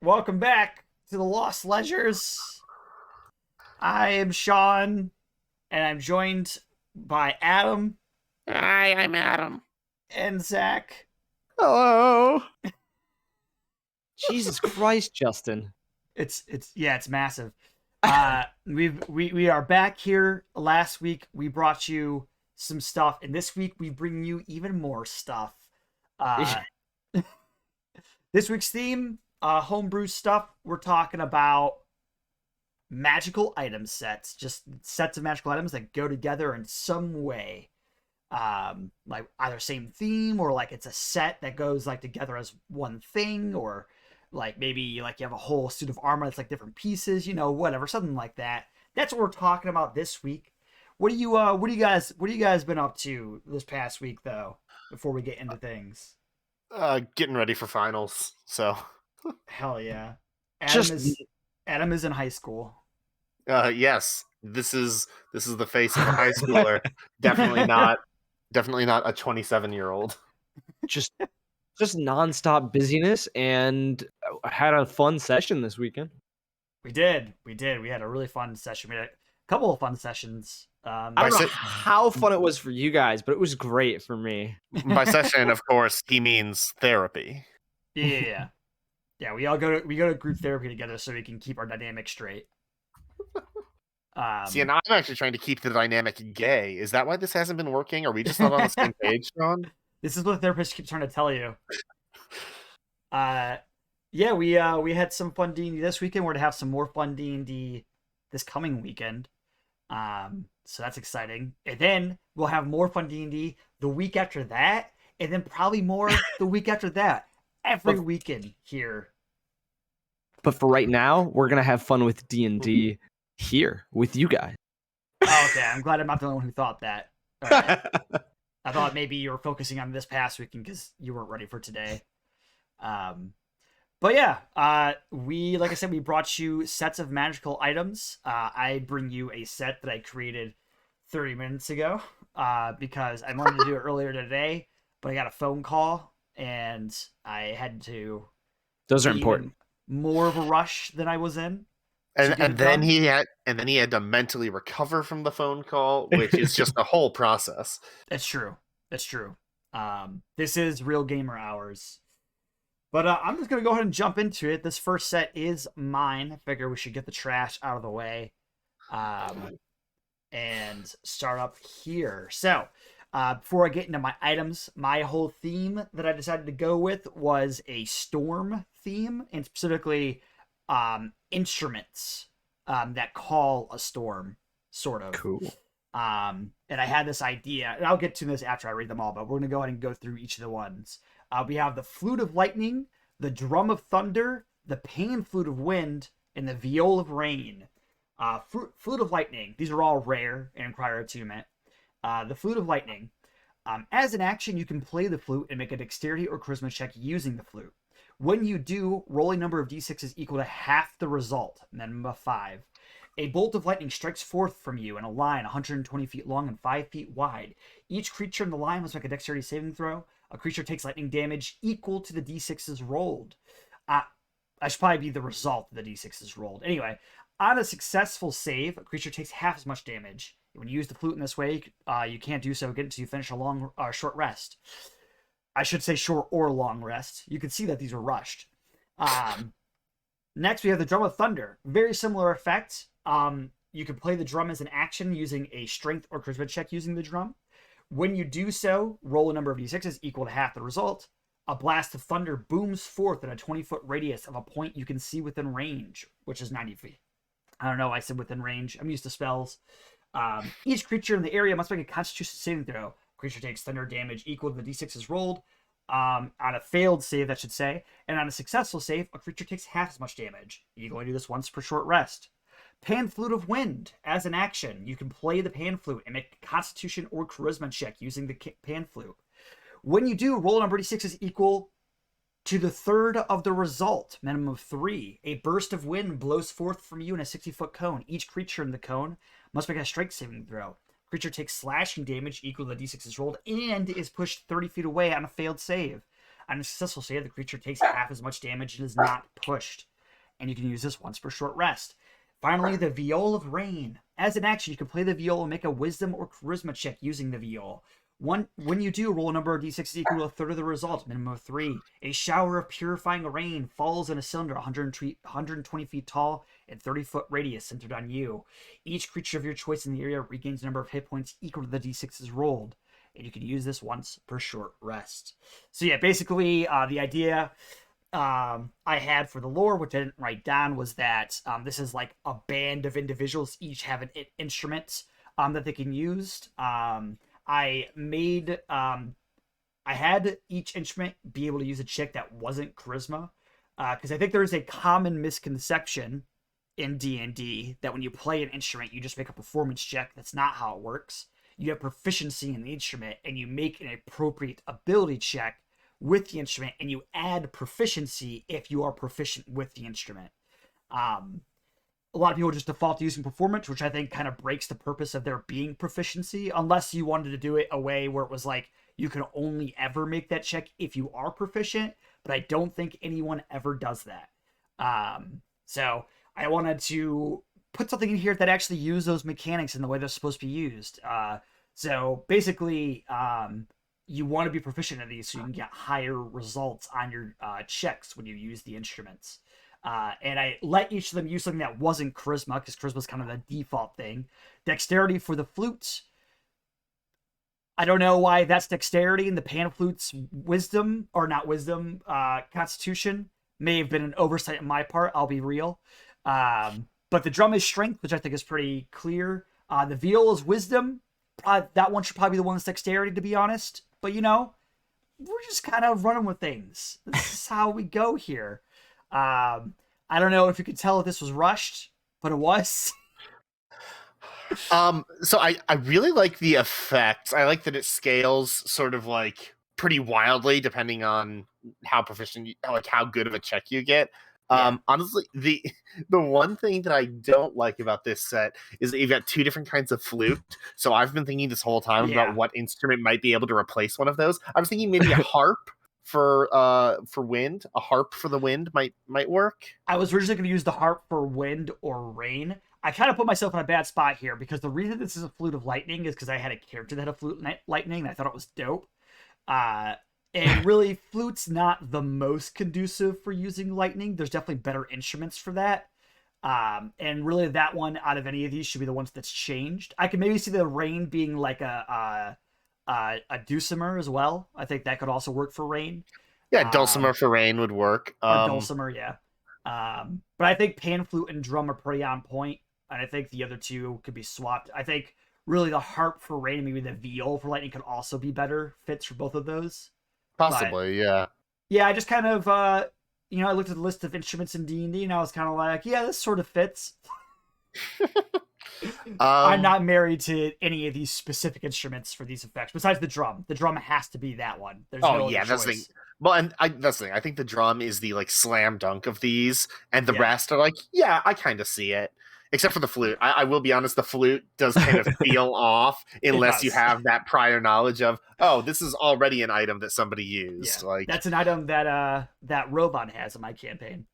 Welcome back to the Lost Leisures. I am Shawn, and I'm joined by Adam. Hi, I'm Adam. And Zach. Hello. Jesus Christ, Justin. It's massive. We are back here. Last week we brought you some stuff, and this week we bring you even more stuff. This week's theme, homebrew stuff. We're talking about magical item sets, just sets of magical items that go together in some way. Like either same theme, or like it's a set that goes like together as one thing, or like maybe like you have a whole suit of armor that's like different pieces, whatever, something like that. That's what we're talking about this week. What do you guys been up to this past week though, before we get into things? Getting ready for finals, so. Hell yeah. Adam is in high school. Yes, this is the face of a high schooler. Definitely not a 27-year-old. Just nonstop busyness, and I had a fun session this weekend. We did. We had a really fun session. We had a couple of fun sessions. I don't know how fun it was for you guys, but it was great for me. By session, of course, he means therapy. Yeah. We go to group therapy together so we can keep our dynamic straight. See, and I'm actually trying to keep the dynamic gay. Is that why this hasn't been working? Are we just not on the same page, Shawn? This is what the therapist keeps trying to tell you. We had some fun D&D this weekend. We're to have some more fun D&D this coming weekend. So that's exciting. And then we'll have more fun D&D the week after that, and then probably more the week after that. Every weekend here. But for right now, we're gonna have fun with D&D here with you guys. Oh, okay, I'm glad I'm not the only one who thought that. All right. I thought maybe you were focusing on this past weekend because you weren't ready for today. But yeah, we brought you sets of magical items. I bring you a set that I created 30 minutes ago because I wanted to do it earlier today, but I got a phone call and I had to. Those are important. More of a rush than I was in. And then he had to mentally recover from the phone call, which is just a whole process. That's true. This is real gamer hours. But I'm just going to go ahead and jump into it. This first set is mine. I figure we should get the trash out of the way and start up here. So before I get into my items, my whole theme that I decided to go with was a storm theme, and specifically instruments that call a storm, sort of. Cool. And I had this idea, and I'll get to this after I read them all, but we're going to go ahead and go through each of the ones. We have the Flute of Lightning, the Drum of Thunder, the Pan Flute of Wind, and the Viol of Rain. Flute of Lightning, these are all rare and require attunement. The Flute of Lightning. As an action, you can play the flute and make a dexterity or charisma check using the flute. When you do, roll a number of d6s equal to half the result, minimum of 5. A bolt of lightning strikes forth from you in a line 120 feet long and 5 feet wide. Each creature in the line must make a dexterity saving throw. A creature takes lightning damage equal to the d6s rolled. I should probably be the result of the d6s rolled. Anyway, on a successful save, a creature takes half as much damage. When you use the flute in this way, you can't do so again until you finish a short rest. I should say short or long rest. You can see that these were rushed. Next, we have the Drum of Thunder. Very similar effect. You can play the drum as an action using a strength or charisma check using the drum. When you do so, roll a number of d6s equal to half the result. A blast of thunder booms forth in a 20-foot radius of a point you can see within range, which is 90 feet. I don't know why I said within range. I'm used to spells. Each creature in the area must make a Constitution saving throw. Creature takes thunder damage equal to the d6s rolled. On a failed save, that should say. And on a successful save, a creature takes half as much damage. You can only do this once per short rest. Pan Flute of Wind. As an action, you can play the Pan Flute and make a Constitution or Charisma check using the Pan Flute. When you do, roll a number of d6s equal to the third of the result, minimum of 3. A burst of wind blows forth from you in a 60-foot cone. Each creature in the cone must make a strength saving throw. Creature takes slashing damage equal to the d6 rolled and is pushed 30 feet away on a failed save. On a successful save, the creature takes half as much damage and is not pushed. and you can use this once per short rest. Finally, the Viol of Rain. As an action, you can play the Viol and make a Wisdom or Charisma check using the Viol. When you do, roll a number of d6 equal to a third of the result, minimum of 3. A shower of purifying rain falls in a cylinder 120 feet tall and 30-foot radius centered on you. Each creature of your choice in the area regains a number of hit points equal to the d6s rolled, and you can use this once per short rest. So yeah, basically the idea I had for the lore, which I didn't write down, was that this is like a band of individuals, each have an instrument that they can use. I had each instrument be able to use a check that wasn't charisma, because I think there is a common misconception in D&D that when you play an instrument, you just make a performance check. That's not how it works. You have proficiency in the instrument, and you make an appropriate ability check with the instrument, and you add proficiency if you are proficient with the instrument. A lot of people just default to using performance, which I think kind of breaks the purpose of there being proficiency, unless you wanted to do it a way where it was like you can only ever make that check if you are proficient, but I don't think anyone ever does that. So I wanted to put something in here that actually use those mechanics in the way they're supposed to be used. So basically, you want to be proficient in these so you can get higher results on your checks when you use the instruments. And I let each of them use something that wasn't charisma, because charisma is kind of the default thing. Dexterity for the flutes. I don't know why that's dexterity, and the pan flute's wisdom, or not wisdom, constitution. May have been an oversight on my part, I'll be real. But the drum is strength, which I think is pretty clear. The viol is wisdom. That one should probably be the one that's dexterity, to be honest. But, we're just kind of running with things. This is how we go here. I don't know if you could tell if this was rushed, but it was. So I really like the effects. I like that it scales sort of like pretty wildly depending on how proficient, like how good of a check you get. Honestly, the one thing that I don't like about this set is that you've got two different kinds of flute. So I've been thinking this whole time about what instrument might be able to replace one of those. I was thinking maybe a harp for wind. A harp for the wind might work. I was originally going to use the harp for wind or rain. I kind of put myself in a bad spot here because the reason this is a flute of lightning is because I had a character that had a flute lightning and I thought it was dope. And really, flute's not the most conducive for using lightning. There's definitely better instruments for that. And really, that one out of any of these should be the ones that's changed. I can maybe see the rain being like a dulcimer as well. I think that could also work for rain. Yeah, dulcimer for rain would work. Dulcimer, yeah. But I think pan flute and drum are pretty on point, and I think the other two could be swapped. I think really the harp for rain and maybe the viol for lightning could also be better fits for both of those. Possibly, yeah. Yeah, I just kind of, I looked at the list of instruments in D&D, and I was kind of like, yeah, this sort of fits. I'm not married to any of these specific instruments for these effects, besides the drum. The drum has to be that one. There's no other that's the choice. thing. Well, and that's the thing. I think the drum is the like slam dunk of these, and the rest are like, yeah, I kind of see it. Except for the flute. I will be honest, the flute does kind of feel off unless you have that prior knowledge of, oh, this is already an item that somebody used. Yeah. Like that's an item that that Robot has in my campaign.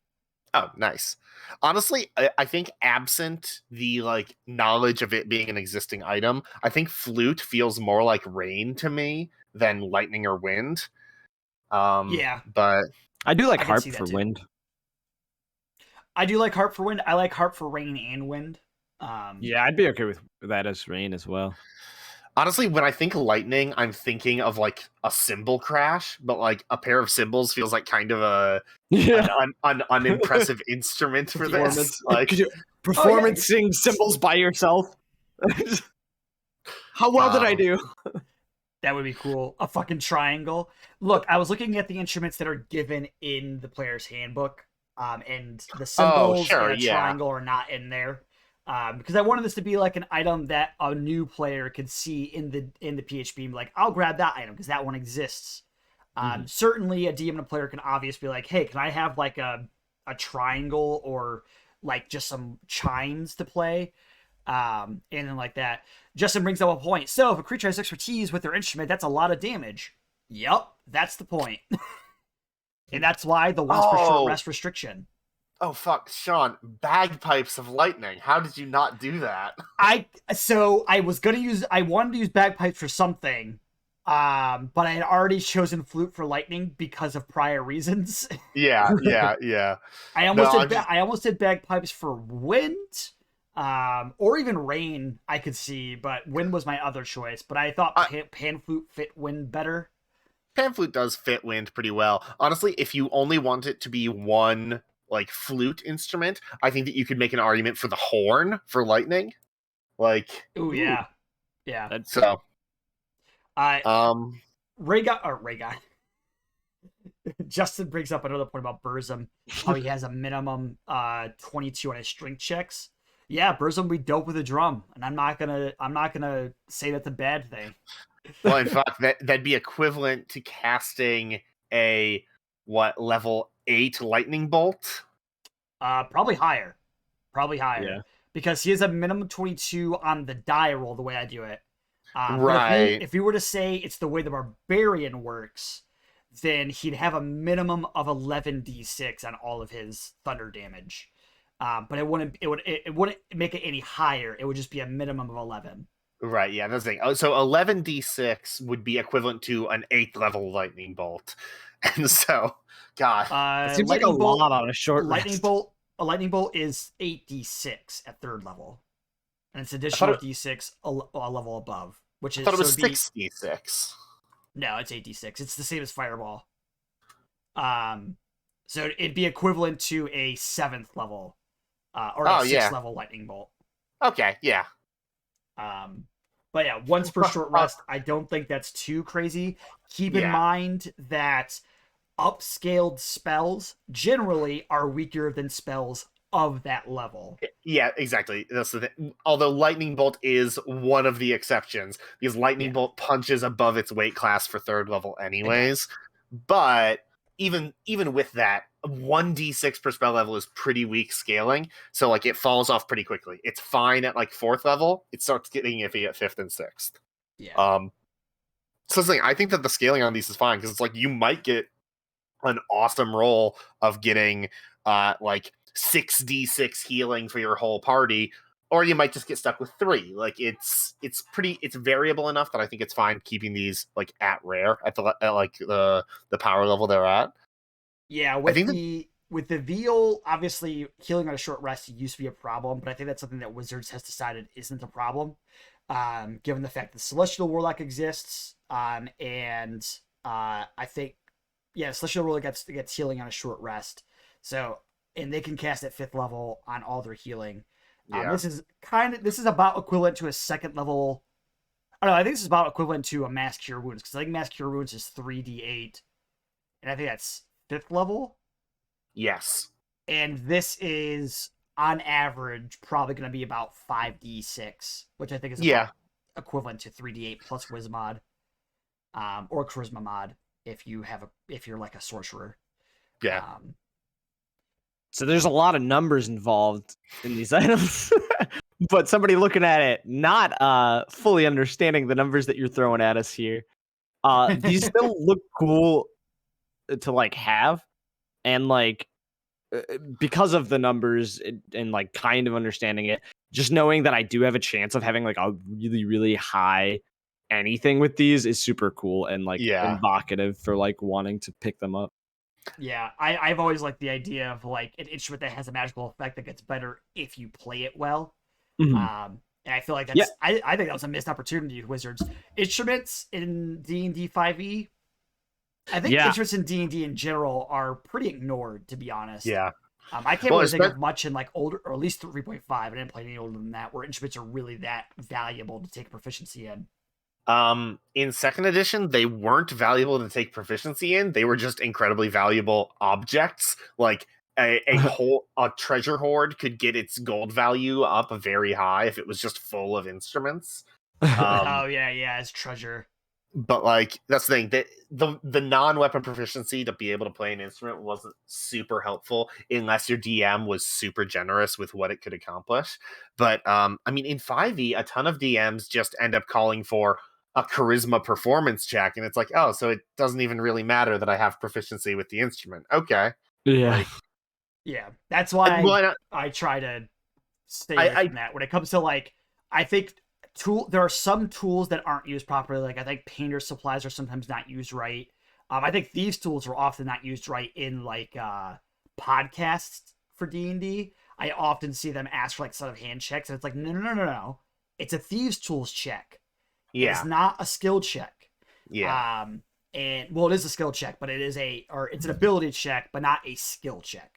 Oh, nice. Honestly, I think absent the like knowledge of it being an existing item, I think flute feels more like rain to me than lightning or wind. But I do like harp for wind. I do like harp for wind. I like harp for rain and wind. Yeah, I'd be okay with that as rain as well. Honestly, when I think lightning, I'm thinking of like a cymbal crash, but like a pair of cymbals feels like kind of an unimpressive instrument for this. Like performancing cymbals by yourself. How well did I do? That would be cool. A fucking triangle. Look, I was looking at the instruments that are given in the player's handbook. And the symbols and a triangle are not in there. Because I wanted this to be like an item that a new player could see in the PHP and be like, I'll grab that item because that one exists. Certainly a DM and a player can obviously be like, hey, can I have like a triangle or like just some chimes to play? And then like that. Justin brings up a point. So if a creature has expertise with their instrument, that's a lot of damage. Yup, that's the point. And that's why the once per short rest restriction. Oh fuck, Shawn, bagpipes of lightning. How did you not do that? I wanted to use bagpipes for something, but I had already chosen flute for lightning because of prior reasons. Yeah. I No, almost I'm did just I almost did bagpipes for wind, or even rain. I could see, but wind was my other choice. But I thought I, pan flute fit wind better. pan flute does fit wind pretty well. Honestly, if you only want it to be one like flute instrument, I think that you could make an argument for the horn for lightning. Like, Ooh, Ooh, yeah, yeah. that'd fit. so I um Ray guy. Justin brings up another point about Burzum, how he has a minimum 22 on his strength checks. Yeah, Burzum would be dope with a drum, and I'm not gonna say that's a bad thing. well in fact that'd be equivalent to casting a level 8 lightning bolt? Probably higher. Probably higher. Yeah. Because he has a minimum 22 on the die roll the way I do it. But Right. if we were to say it's the way the barbarian works, then he'd have a minimum of 11d6 on all of his thunder damage. But it wouldn't make it any higher. It would just be a minimum of 11. Right, yeah, that's the thing. So 11d6 would be equivalent to an 8th level lightning bolt. And so, God. That seems like a lot on a short Lightning rest. bolt. A lightning bolt is 8d6 at third level, and it's I thought additional it, d6 a level above, which I is thought it so was it'd be 6d6. no, it's 8d6. It's the same as fireball. Um, so it'd be equivalent to a seventh level, or a Oh, sixth yeah. level lightning bolt. Okay, yeah. Um, but yeah, once per short rest, I don't think that's too crazy. Keep in Yeah. mind that upscaled spells generally are weaker than spells of that level. Yeah, exactly. That's the thing. Although Lightning Bolt is one of the exceptions, because Lightning Yeah, Bolt punches above its weight class for 3rd level it anyways. does. But even with that, 1d6 per spell level is pretty weak scaling, so like it falls off pretty quickly. It's fine at like 4th level. It starts getting iffy at 5th and 6th. Yeah. So it's like, I think that the scaling on these is fine, because it's like you might get an awesome roll of getting like 6d6 healing for your whole party, or you might just get stuck with 3. Like it's variable enough that I think it's fine keeping these like at rare at the power level they're at. Yeah, I think that with the veal, obviously healing on a short rest used to be a problem, but I think that's something that Wizards has decided isn't a problem, given the fact that Celestial Warlock exists, and I think Celestial Warlock gets healing on a short rest, so and they can cast at 5th level on all their healing. yeah. This is about equivalent to a 2nd level. I don't know. I think this is about equivalent to a Mass Cure Wounds, because I think Mass Cure Wounds is 3d8, and I think that's 5th level. Yes. And this is on average probably going to be about 5d6, which I think is Yeah. about equivalent to 3d8 plus Wismod, or Charisma mod if you're like a sorcerer. Yeah. So there's a lot of numbers involved in these items. But somebody looking at it, not fully understanding the numbers that you're throwing at us here, these still look cool to like have, and like because of the numbers and like kind of understanding it, just knowing that I do have a chance of having like a really really high anything with these is super cool and like Yeah. evocative for like wanting to pick them up. Yeah, I've always liked the idea of like an instrument that has a magical effect that gets better if you play it well. And I feel like Yeah. I think that was a missed opportunity with Wizards. Instruments in D&D 5e, I think Yeah. instruments in D&D in general are pretty ignored, to be honest. Yeah. I can't Well, really think of much in like older, or at least 3.5. I didn't play any older than that, where instruments are really that valuable to take proficiency in. In 2nd edition, they weren't valuable to take proficiency in. They were just incredibly valuable objects. Like a treasure hoard could get its gold value up very high if it was just full of instruments. Oh yeah, it's treasure. But like that's the thing, that the non-weapon proficiency to be able to play an instrument wasn't super helpful unless your DM was super generous with what it could accomplish. But I mean, in 5e, a ton of DMs just end up calling for a charisma performance check, and it's like, oh, so it doesn't even really matter that I have proficiency with the instrument. Okay. Yeah. Like, Yeah, that's And, why well, I try to stay away I from that. When it comes to like, I think there are some tools that aren't used properly. Like I think painter supplies are sometimes not used right. I think these tools are often not used right in like podcasts for D&D. I often see them ask for like sort of hand checks, and it's like no. It's a thieves tools check. It is yeah, not a skill check. yeah. Um, and well, it is a skill check, but it's an ability check, but not a skill check.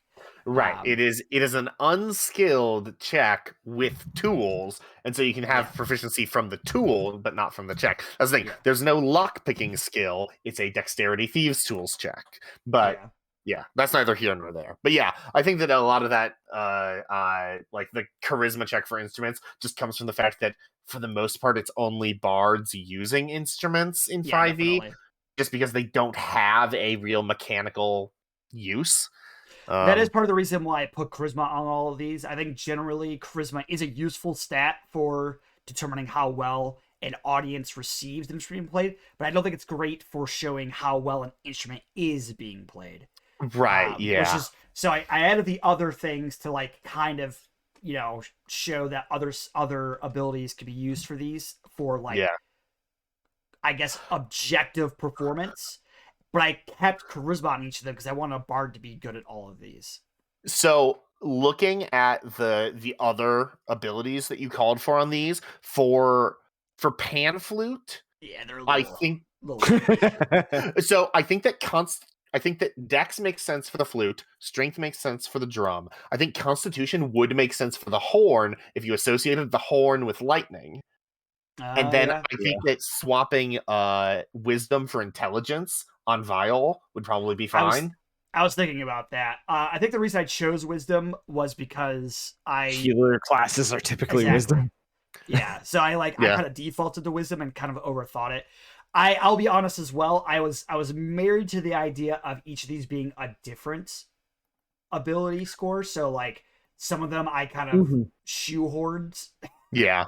Right. Um, It is an unskilled check with tools, and so you can yeah, have proficiency from the tool, but not from the check. That's the thing. yeah, There's no lock picking skill. It's a dexterity thieves tools check. But yeah. yeah, that's neither here nor there. But yeah, I think that a lot of that like the charisma check for instruments just comes from the fact that for the most part it's only bards using instruments in Yeah, 5e definitely. just because they don't have a real mechanical use. That is Um part of the reason why I put charisma on all of these. I think generally charisma is a useful stat for determining how well an audience receives an instrument played, but I don't think it's great for showing how well an instrument is being played. Right, Which yeah. is so I added the other things to like kind of show that other abilities could be used for these for like Yeah. I guess objective performance, but I kept charisma on each of them because I want a bard to be good at all of these. So looking at the other abilities that you called for on these for pan flute, Yeah, they're a I little think tricky. so I think that Dex makes sense for the flute, Strength makes sense for the drum. I think Constitution would make sense for the horn if you associated the horn with lightning. And then Yeah. I think that swapping Wisdom for Intelligence on Vial would probably be I was fine. I was thinking about that. I think the reason I chose wisdom was because I Healer classes are typically exactly. wisdom. Yeah. So I Yeah. kind of defaulted to wisdom and kind of overthought it. I'll be honest as well. I was married to the idea of each of these being a different ability score. So like some of them I kind of Mhm. shoehorned Yeah.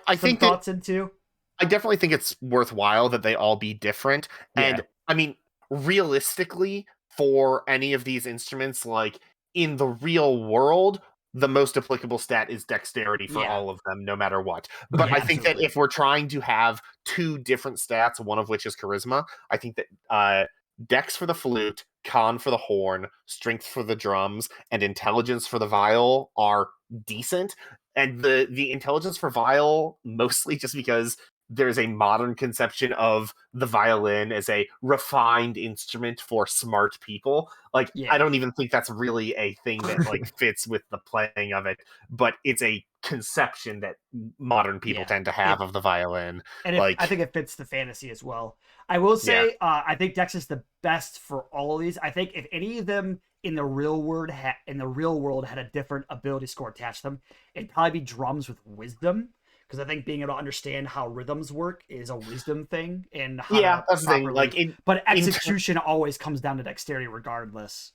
I some think that thoughts into. I definitely think it's worthwhile that they all be different. Yeah. And I mean, realistically, for any of these instruments, like in the real world, the most applicable stat is dexterity for Yeah. all of them, no matter what. But Yeah, I think that absolutely. if we're trying to have two different stats, one of which is charisma, I think that dex for the flute, con for the horn, strength for the drums, and intelligence for the viol are decent. And the intelligence for viol mostly just because there's a modern conception of the violin as a refined instrument for smart people. Like, I Yeah. don't even think that's really a thing that like fits with the playing of it, but it's a conception that modern people Yeah. tend to have It of the violin. and if I Like, think it fits the fantasy as well. I will yeah, say, I think Dex is the best for all of these. I think if any of them in the real world had a different ability score attached to them, it'd probably be drums with wisdom. Because I think being able to understand how rhythms work is a wisdom thing and how yeah, to that's the thing. Like properly. But in execution always comes down to dexterity, regardless.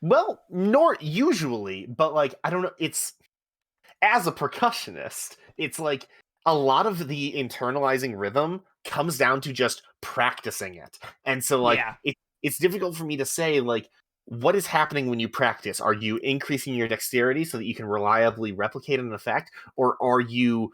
well, nor usually, but like I don't know. It's as a percussionist, it's like a lot of the internalizing rhythm comes down to just practicing it. And so like Yeah, it's difficult for me to say like what is happening when you practice? Are you increasing your dexterity so that you can reliably replicate an effect or are you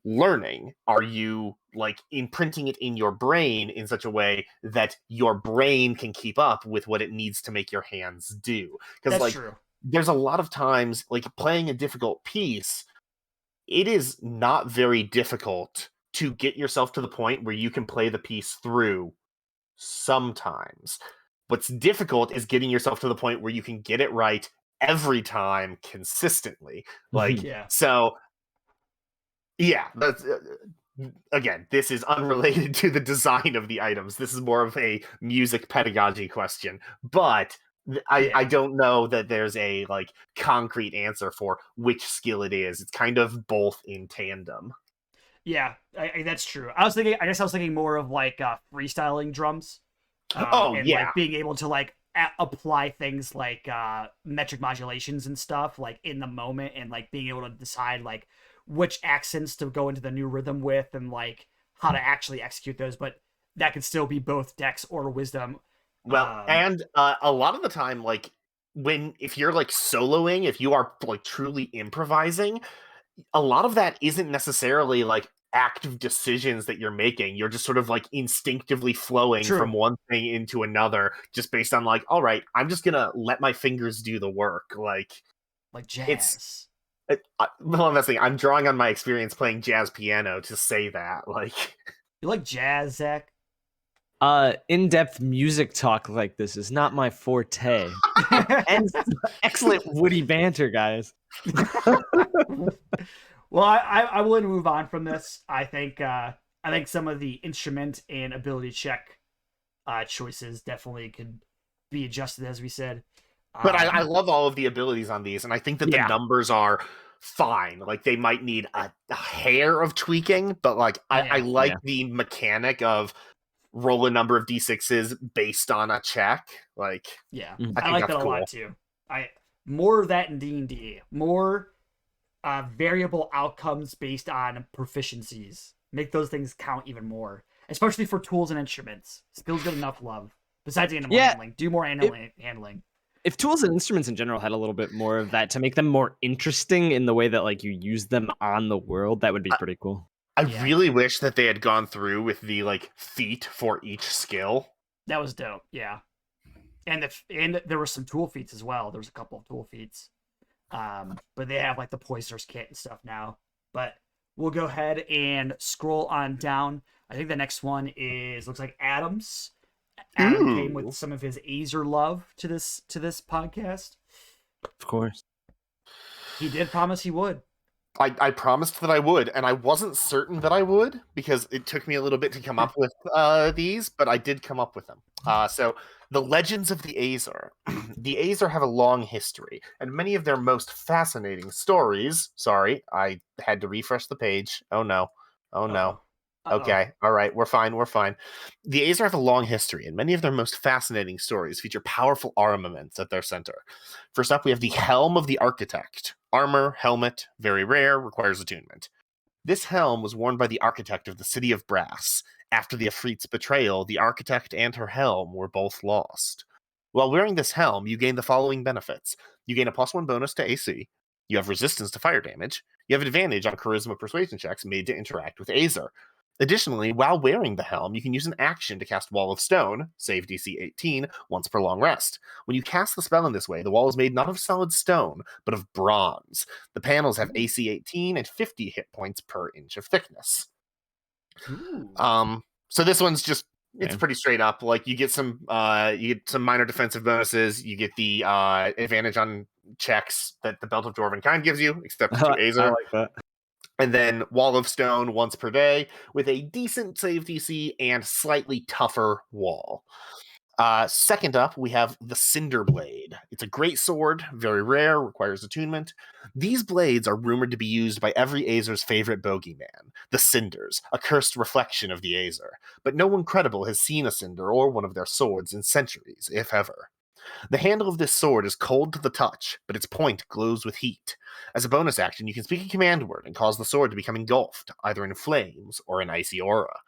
learning? Are you like imprinting it in your brain in such a way that your brain can keep up with what it needs to make your hands do? Because that's like true. there's a lot of times like playing a difficult piece, it is not very difficult to get yourself to the point where you can play the piece through sometimes. What's difficult is getting yourself to the point where you can get it right every time consistently. Like Yeah. so yeah, that's again, this is unrelated to the design of the items. This is more of a music pedagogy question. But I Yeah. don't know that there's a like concrete answer for which skill it is. It's kind of both in tandem. Yeah, that's true. I guess I was thinking more of like freestyling drums, Oh and yeah. like being able to like apply things like metric modulations and stuff like in the moment, and like being able to decide like which accents to go into the new rhythm with, and like how to actually execute those. But that could still be both dex or wisdom. Well, Um, and a lot of the time, like if you're like soloing, if you are like truly improvising, a lot of that isn't necessarily like active decisions that you're making. You're just sort of like instinctively flowing True. from one thing into another, just based on like, all right, I'm just gonna let my fingers do the work. Like jazz. Well, I'm not saying I'm drawing on my experience playing jazz piano to say that. Like, You like jazz, Zach? In-depth music talk like this is not my forte. And excellent witty banter, guys. Well, I'm willing to move on from this. I think some of the instrument and ability check choices definitely could be adjusted, as we said. but I love all of the abilities on these, and I think that the numbers are fine. Like, they might need a hair of tweaking, but like I like the mechanic of roll a number of d6s based on a check. Like, I like that a lot too. More of that in D&D. More variable outcomes based on proficiencies. Make those things count even more, especially for tools and instruments. Skills get enough love. Besides animal handling, do more animal handling. If tools and instruments in general had a little bit more of that to make them more interesting in the way that like you use them on the world, that would be pretty cool. I really wish that they had gone through with the like feat for each skill. That was dope. Yeah, and there were some tool feats as well. There's a couple of tool feats, but they have like the Poisoner's Kit and stuff now. But we'll go ahead and scroll on down. I think the next one looks like Adam's. Adam came with some of his Azer love to this podcast. Of course, he did promise he would. I promised that I would, and I wasn't certain that I would because it took me a little bit to come up with these, but I did come up with them. So, the legends of the Azer. The Azer have a long history, and many of their most fascinating stories. Sorry, I had to refresh the page. Oh no. Okay, all right, we're fine. The Azer have a long history, and many of their most fascinating stories feature powerful armaments at their center. First up, we have the Helm of the Architect. Armor, helmet, very rare, requires attunement. This helm was worn by the Architect of the City of Brass. After the Afrit's betrayal, the Architect and her helm were both lost. While wearing this helm, you gain the following benefits. You gain a +1 bonus to AC. You have resistance to fire damage. You have advantage on Charisma Persuasion checks made to interact with Azer. Additionally, while wearing the helm, you can use an action to cast Wall of Stone, save DC 18, once per long rest. When you cast the spell in this way, the wall is made not of solid stone, but of bronze. The panels have AC 18 and 50 hit points per inch of thickness. So this one's just, it's pretty straight up. Like, you get some minor defensive bonuses, you get the advantage on checks that the Belt of Dwarven Kind gives you, except to Azer. I like that. And then Wall of Stone once per day with a decent save DC and slightly tougher wall. Second up, we have the Cinder Blade. It's a great sword, very rare, requires attunement. These blades are rumored to be used by every Azer's favorite bogeyman, the Cinders, a cursed reflection of the Azer. But no one credible has seen a Cinder or one of their swords in centuries, if ever. The handle of this sword is cold to the touch, but its point glows with heat. As a bonus action, you can speak a command word and cause the sword to become engulfed, either in flames or an icy aura.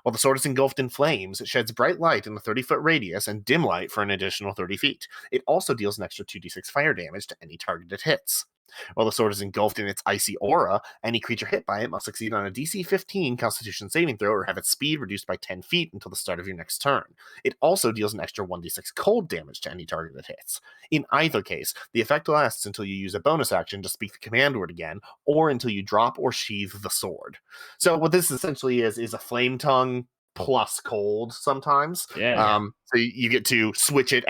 While the sword is engulfed in flames, it sheds bright light in a 30-foot radius and dim light for an additional 30 feet. It also deals an extra 2d6 fire damage to any target it hits. While the sword is engulfed in its icy aura, any creature hit by it must succeed on a DC 15 Constitution saving throw or have its speed reduced by 10 feet until the start of your next turn. It also deals an extra 1d6 cold damage to any target it hits. In either case, the effect lasts until you use a bonus action to speak the command word again, or until you drop or sheathe the sword. So what this essentially is a flame tongue plus cold sometimes. So you get to switch it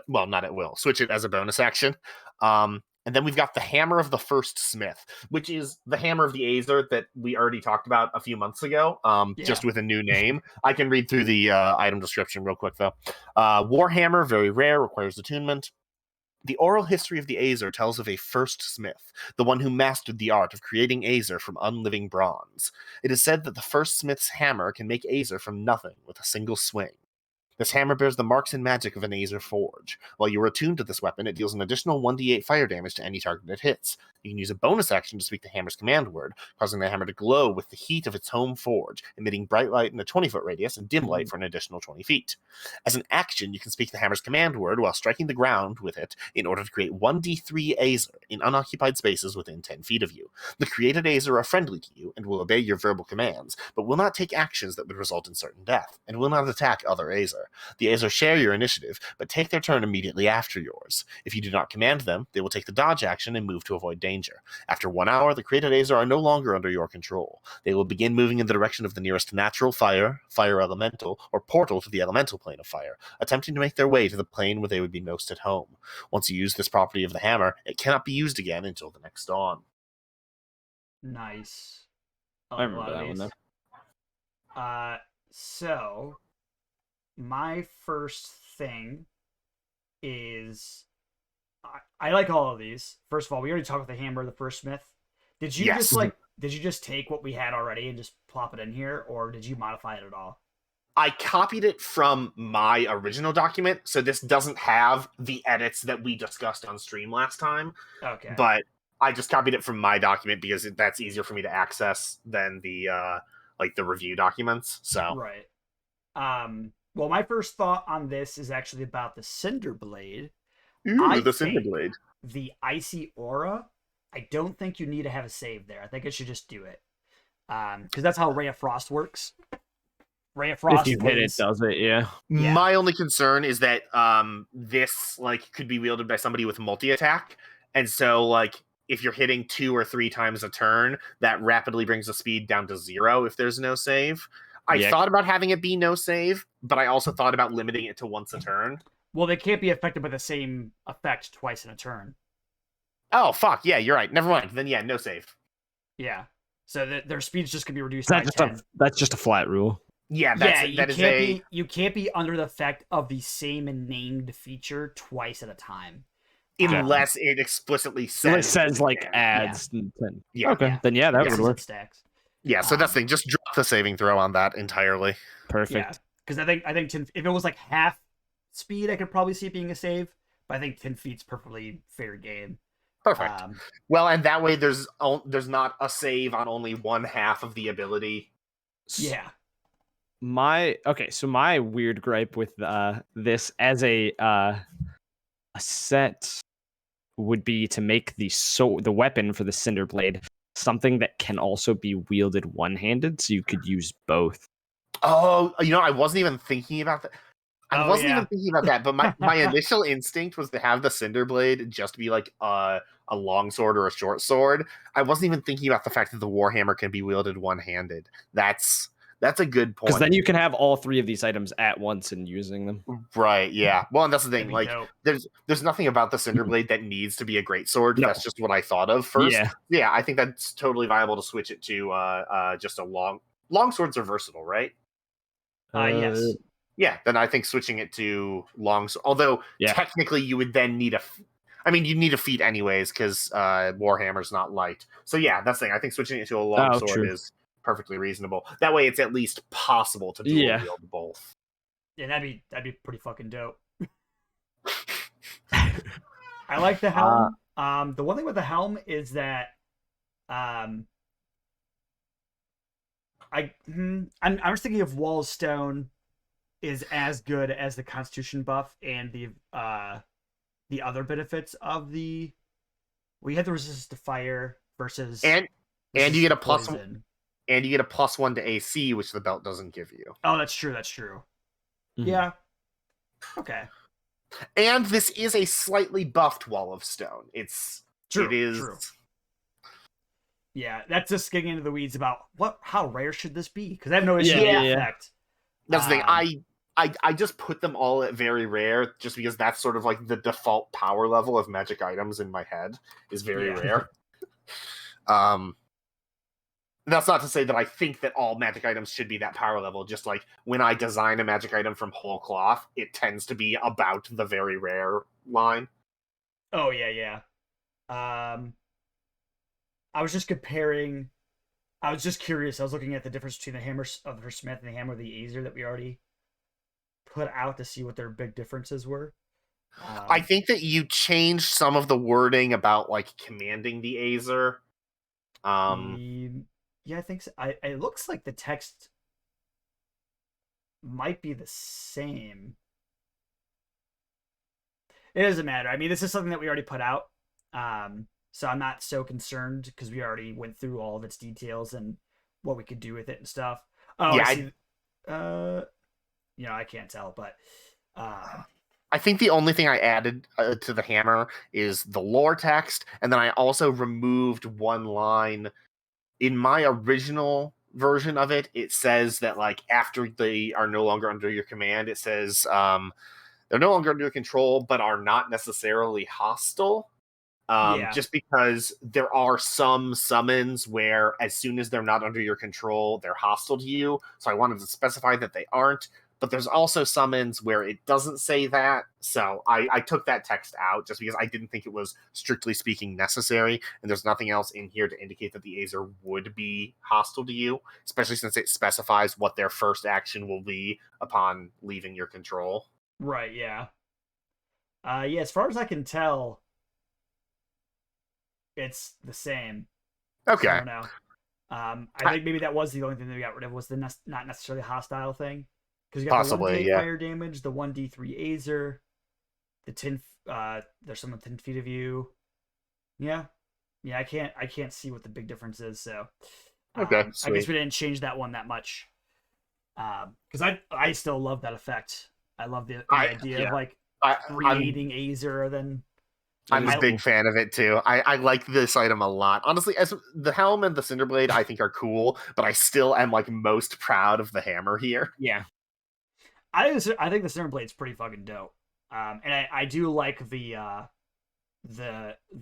not at will, switch it as a bonus action. And then we've got the Hammer of the First Smith, which is the Hammer of the Azer that we already talked about a few months ago, just with a new name. I can read through the item description real quick, though. Warhammer, very rare, requires attunement. The oral history of the Azer tells of a first smith, the one who mastered the art of creating Azer from unliving bronze. It is said that the first smith's hammer can make Azer from nothing with a single swing. This hammer bears the marks and magic of an Azer forge. While you are attuned to this weapon, it deals an additional 1d8 fire damage to any target it hits. You can use a bonus action to speak the hammer's command word, causing the hammer to glow with the heat of its home forge, emitting bright light in a 20-foot radius and dim light for an additional 20 feet. As an action, you can speak the hammer's command word while striking the ground with it in order to create 1d3 Azer in unoccupied spaces within 10 feet of you. The created Azer are friendly to you and will obey your verbal commands, but will not take actions that would result in certain death, and will not attack other Azer. The Azer share your initiative, but take their turn immediately after yours. If you do not command them, they will take the dodge action and move to avoid danger. After 1 hour, the created Azer are no longer under your control. They will begin moving in the direction of the nearest natural fire, fire elemental, or portal to the elemental plane of fire, attempting to make their way to the plane where they would be most at home. Once you use this property of the hammer, it cannot be used again until the next dawn. Nice. I remember that one, though. So my first thing is I like all of these. First of all, we already talked about the hammer, the first smith. Did you Yes. did you just take what we had already and just plop it in here, or did you modify it at all? I copied it from my original document, so this doesn't have the edits that we discussed on stream last time. Okay. But I just copied it from my document because that's easier for me to access than the the review documents. So Right. Well, my first thought on this is actually about the Cinder Blade. Ooh, the Cinder Blade. The Icy Aura, I don't think you need to have a save there. I think it should just do it. Because that's how Ray of Frost works. Ray of Frost. If you hit it, does it? Yeah. My only concern is that this could be wielded by somebody with multi-attack, and so if you're hitting 2 or 3 times a turn, that rapidly brings the speed down to 0 if there's no save. I thought about having it be no save, but I also thought about limiting it to once a turn. Well, they can't be affected by the same effect twice in a turn. Oh, fuck. Yeah, you're right. Never mind. Then, yeah, no save. Yeah. So their speed's just going to be reduced by 10. That's just a flat rule. Yeah, you can't be under the effect of the same named feature twice at a time. Unless it explicitly says... It says, adds... Yeah. Okay, then that would work. Stacks. Yeah, so that's the thing. Just drop the saving throw on that entirely. Perfect. Because I think 10, if it was half speed, I could probably see it being a save. But I think 10 feet's perfectly fair game. Perfect. Well, and that way there's not a save on only one half of the ability. Yeah. My weird gripe with this as a set would be to make the weapon for the Cinder Blade something that can also be wielded one-handed, so you could use both. Oh, I wasn't even thinking about that. Even thinking about that, but my initial instinct was to have the Cinder Blade just be a long sword or a short sword. I wasn't even thinking about the fact that the Warhammer can be wielded one-handed. That's a good point. Because then you can have all 3 of these items at once and using them. Right, yeah. Well, and that's the thing. There's nothing about the Cinder Blade that needs to be a great sword. No. That's just what I thought of first. Yeah, I think that's totally viable to switch it to just a long swords are versatile, right? Yes. Yeah, then I think switching it to long... Although, technically, you would then need you need a feat anyways, because Warhammer's not light. So, yeah, that's the thing. I think switching it to a long sword is perfectly reasonable. That way, it's at least possible to dual wield both. Yeah, that'd be pretty fucking dope. I like the helm. The one thing with the helm is that I'm just thinking of Wall's Stone is as good as the Constitution buff and the other benefits of we had the resistance to fire versus and you get a plus poison. And you get a +1 to AC, which the belt doesn't give you. Oh, that's true. Mm-hmm. Yeah. Okay. And this is a slightly buffed Wall of Stone. True. Yeah, that's just getting into the weeds about how rare should this be? Because I have no issue with the effect. That's the thing. I just put them all at very rare, just because that's sort of the default power level of magic items in my head is very rare. That's not to say that I think that all magic items should be that power level. Just when I design a magic item from whole cloth, it tends to be about the very rare line. Oh yeah. I was just comparing. I was just curious. I was looking at the difference between the hammer of her smith and the hammer of the Azer that we already put out to see what their big differences were. I think that you changed some of the wording about like commanding the Azer. Yeah, I think so. It looks like the text might be the same. It doesn't matter. I mean, this is something that we already put out, so I'm not so concerned because we already went through all of its details and what we could do with it and stuff. Oh, Yeah, I see. I can't tell, but I think the only thing I added to the hammer is the lore text, and then I also removed one line. In my original version of it, it says that like after they are no longer under your command, it says they're no longer under your control, but are not necessarily hostile. yeah, Just because there are some summons where as soon as they're not under your control, they're hostile to you. So I wanted to specify that they aren't. But there's also summons where it doesn't say that. So I took that text out just because I didn't think it was strictly speaking necessary. And there's nothing else in here to indicate that the Azer would be hostile to you, especially since it specifies what their first action will be upon leaving your control. right, yeah. Yeah, as far as I can tell, it's the same. Okay. So I don't know. I think maybe that was the only thing that we got rid of was the not necessarily hostile thing. Because you got Possibly, the 1d8 yeah. fire damage, the 1d3 Azer, the 10 there's some 10 feet of you. Yeah. Yeah, I can't see what the big difference is, so Okay, I guess sweet. we didn't change that one that much. Because I still love that effect. I love the idea of like creating Azer, then I'm a big fan of it too. I like this item a lot. Honestly, as the helm and the Cinderblade I think are cool, but I still am like most proud of the hammer here. Yeah. I think the Cinderblade's pretty fucking dope. And I do like the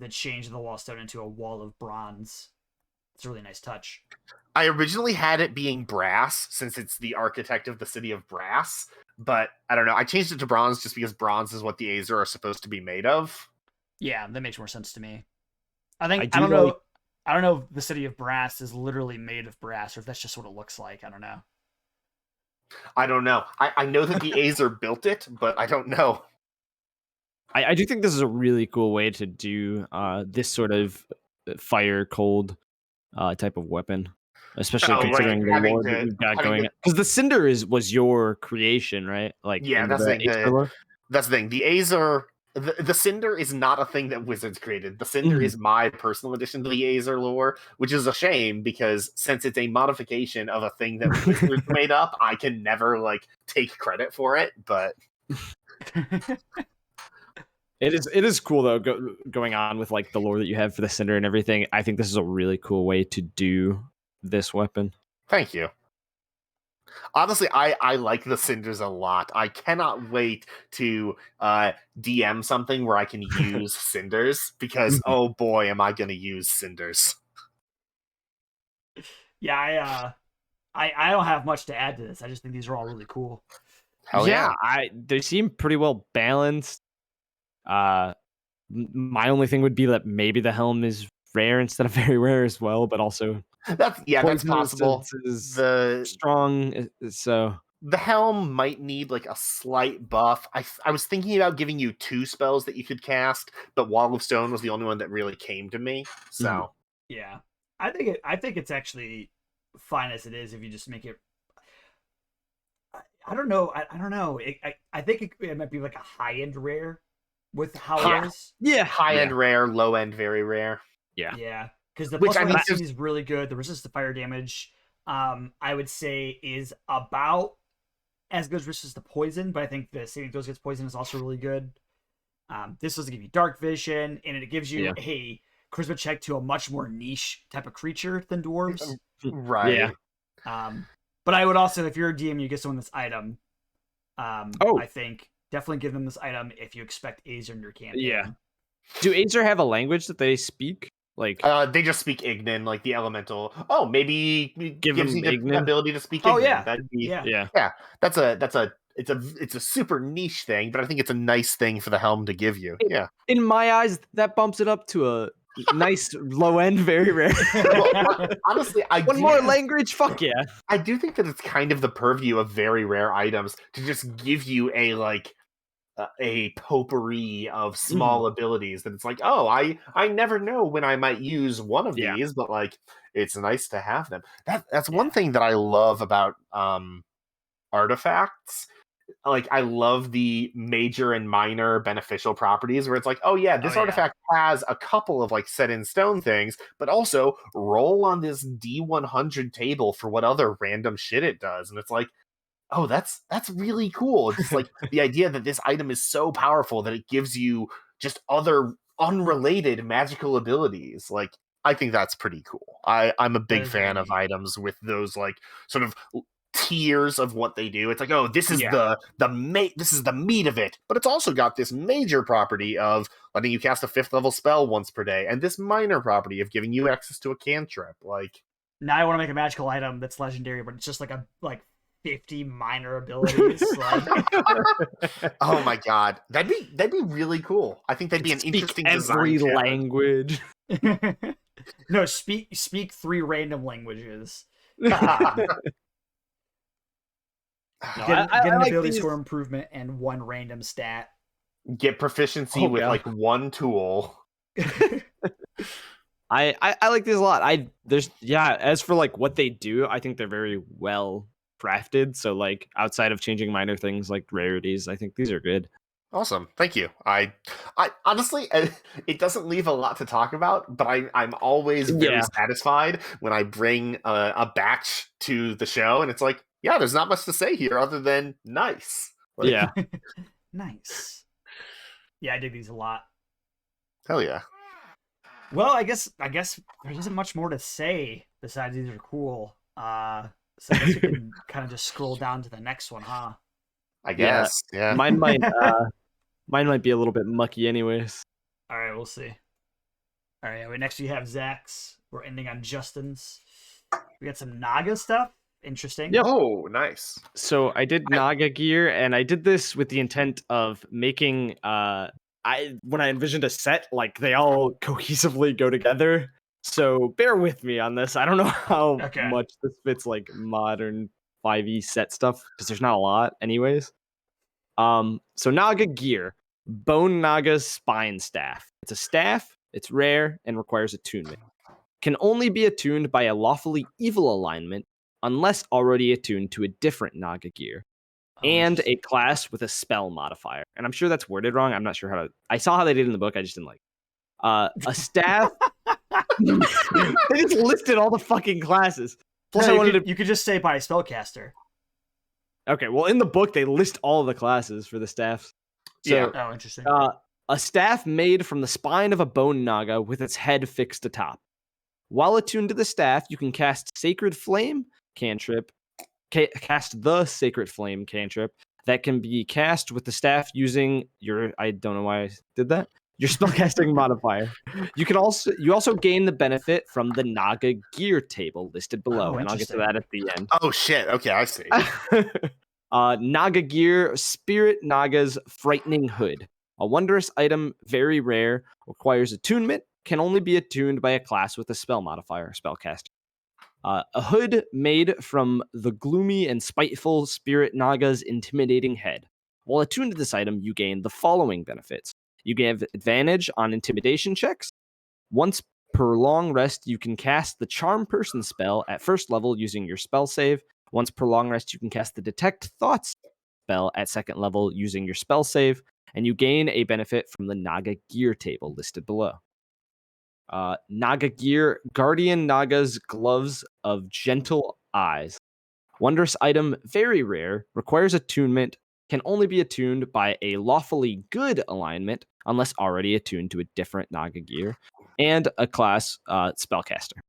change of the wall stone into a wall of bronze. It's a really nice touch. I originally had it being brass since it's the architect of the city of Brass, but I don't know. I changed it to bronze just because bronze is what the Azer are supposed to be made of. Yeah, that makes more sense to me. I think I don't know. know. I don't know if the city of Brass is literally made of brass or if that's just what it looks like. I don't know. I don't know. I know that the Azer built it, but I don't know. I do think this is a really cool way to do this sort of fire cold type of weapon, especially considering the lore that you've got going. Because the Cinder was your creation, right? Like yeah, that's the thing. That's the thing. The Azer. The Cinder is not a thing that Wizards created. The Cinder is my personal addition to the Azer lore, which is a shame because since it's a modification of a thing that Wizards made up, I can never like take credit for it. But it is cool though. Going on with like the lore that you have for the Cinder and everything, I think this is a really cool way to do this weapon. Thank you. Honestly, I like the Cinders a lot. I cannot wait to DM something where I can use Cinders because oh boy, am I going to use Cinders. Yeah, I don't have much to add to this. I just think these are all really cool. Hell yeah. They seem pretty well balanced. My only thing would be that maybe the helm is rare instead of very rare as well, but also that's possible. The strong, so the helm might need like a slight buff. I was thinking about giving you 2 spells that you could cast, but Wall of Stone was the only one that really came to me. So yeah, I think it's actually fine as it is if you just make it. I don't know. I don't know. I think it might be like a high end rare with how it is. Yeah, high end rare, low end very rare. Yeah. Because the plus one AC is really good. The resistance to fire damage, I would say, is about as good as resistance to poison, but I think the saving throws against poison is also really good. This doesn't give you dark vision, and it gives you a charisma check to a much more niche type of creature than dwarves. Right. Yeah. But I would also, if you're a DM, you get someone this item. I think definitely give them this item if you expect Azer in your campaign. Yeah. Do Azer have a language that they speak? Like they just speak Ignan, like the elemental. Oh, maybe give them the ability to speak Ignan. Oh yeah, that'd be, yeah. That's a super niche thing, but I think it's a nice thing for the helm to give you. In my eyes, that bumps it up to a Nice low end, very rare. Honestly, One more language, fuck yeah. I do think that it's kind of the purview of very rare items to just give you a potpourri of small abilities that it's like, oh, I never know when I might use one of these, but like it's nice to have them. That's one thing that I love about artifacts. Like I love the major and minor beneficial properties where it's like, oh yeah, this artifact has a couple of like set in stone things, but also roll on this D100 table for what other random shit it does. And it's like, oh, that's really cool. Just like the idea that this item is so powerful that it gives you just other unrelated magical abilities. Like I think that's pretty cool. I'm a big fan of items with those like sort of tiers of what they do. It's like, oh, this is this is the meat of it, but it's also got this major property of letting you cast a 5th level spell once per day, and this minor property of giving you access to a cantrip. Like now I want to make a magical item that's legendary, but it's just like 50 minor abilities. Oh my god, that'd be really cool. I think that'd be an interesting design. Every language. No, speak 3 random languages. Get an ability score improvement and 1 random stat. Get proficiency with like 1 tool. I like these a lot. As for like what they do, I think they're very well crafted. So like outside of changing minor things like rarities, I think these are good. Awesome, thank you. I honestly, it doesn't leave a lot to talk about, but I'm always very satisfied when I bring a batch to the show, and it's like, yeah, there's not much to say here other than nice. Like, nice. Yeah, I dig these a lot. Hell yeah. Well, I guess there isn't much more to say besides these are cool. So I guess we can kind of just scroll down to the next one, huh? I guess. Yeah. Mine might be a little bit mucky anyways. All right, we'll see. All right, next we have Zach's. We're ending on Justin's. We got some Naga stuff. Interesting. Yep. Oh, nice. So I did Naga gear, and I did this with the intent of making when I envisioned a set, like they all cohesively go together. So bear with me on this. I don't know how much this fits like modern 5e set stuff because there's not a lot anyways. So Naga gear, Bone Naga's spine staff. It's a staff, it's rare, and requires attunement. Can only be attuned by a lawfully evil alignment unless already attuned to a different Naga gear. And a class with a spell modifier. And I'm sure that's worded wrong. I'm not sure how to... I saw how they did in the book. I just didn't like a staff... They just listed all the fucking classes. Plus, you could just say by a spellcaster. Okay, well, in the book, they list all of the classes for the staffs. So, oh, interesting. A staff made from the spine of a bone naga with its head fixed atop. While attuned to the staff, you can cast Sacred Flame cantrip. Cast the Sacred Flame cantrip that can be cast with the staff using your... I don't know why I did that. Your spellcasting modifier. You also gain the benefit from the Naga gear table listed below, and I'll get to that at the end. Oh shit! Okay, I see. Naga gear, Spirit Naga's Frightening Hood. A wondrous item, very rare, requires attunement, can only be attuned by a class with a spell modifier, spellcaster. A hood made from the gloomy and spiteful Spirit Naga's intimidating head. While attuned to this item, you gain the following benefits. You give advantage on intimidation checks. Once per long rest, you can cast the Charm Person spell at first level using your spell save. Once per long rest, you can cast the Detect Thoughts spell at second level using your spell save. And you gain a benefit from the Naga gear table listed below. Naga gear, Guardian Naga's Gloves of Gentle Eyes. Wondrous item, very rare, requires attunement, can only be attuned by a lawfully good alignment unless already attuned to a different Naga gear, and a class spellcaster.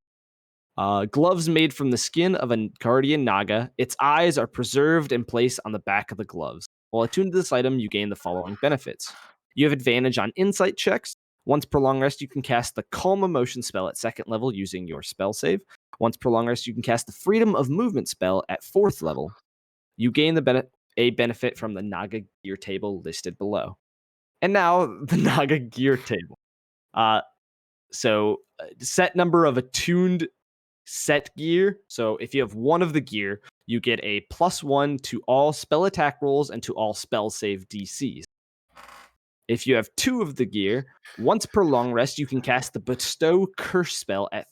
Gloves made from the skin of a Guardian Naga. Its eyes are preserved and placed on the back of the gloves. While attuned to this item, you gain the following benefits. You have advantage on insight checks. Once per long rest, you can cast the Calm Emotion spell at second level using your spell save. Once per long rest, you can cast the Freedom of Movement spell at fourth level. You gain a benefit from the Naga gear table listed below. And now, the Naga gear table. So set number of attuned set gear. So if you have one of the gear, you get a +1 to all spell attack rolls and to all spell save DCs. If you have two of the gear, once per long rest, you can cast the Bestow Curse spell at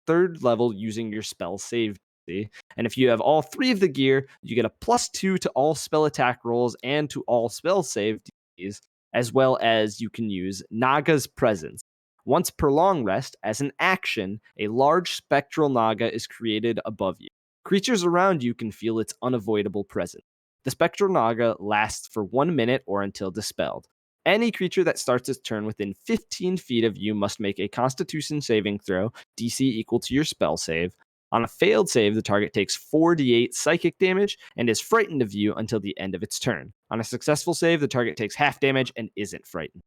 third level using your spell save DC. And if you have all three of the gear, you get a +2 to all spell attack rolls and to all spell save DCs, as well as you can use Naga's Presence. Once per long rest, as an action, a large spectral Naga is created above you. Creatures around you can feel its unavoidable presence. The spectral Naga lasts for 1 minute or until dispelled. Any creature that starts its turn within 15 feet of you must make a Constitution saving throw, DC equal to your spell save. On a failed save, the target takes 4d8 psychic damage and is frightened of you until the end of its turn. On a successful save, the target takes half damage and isn't frightened.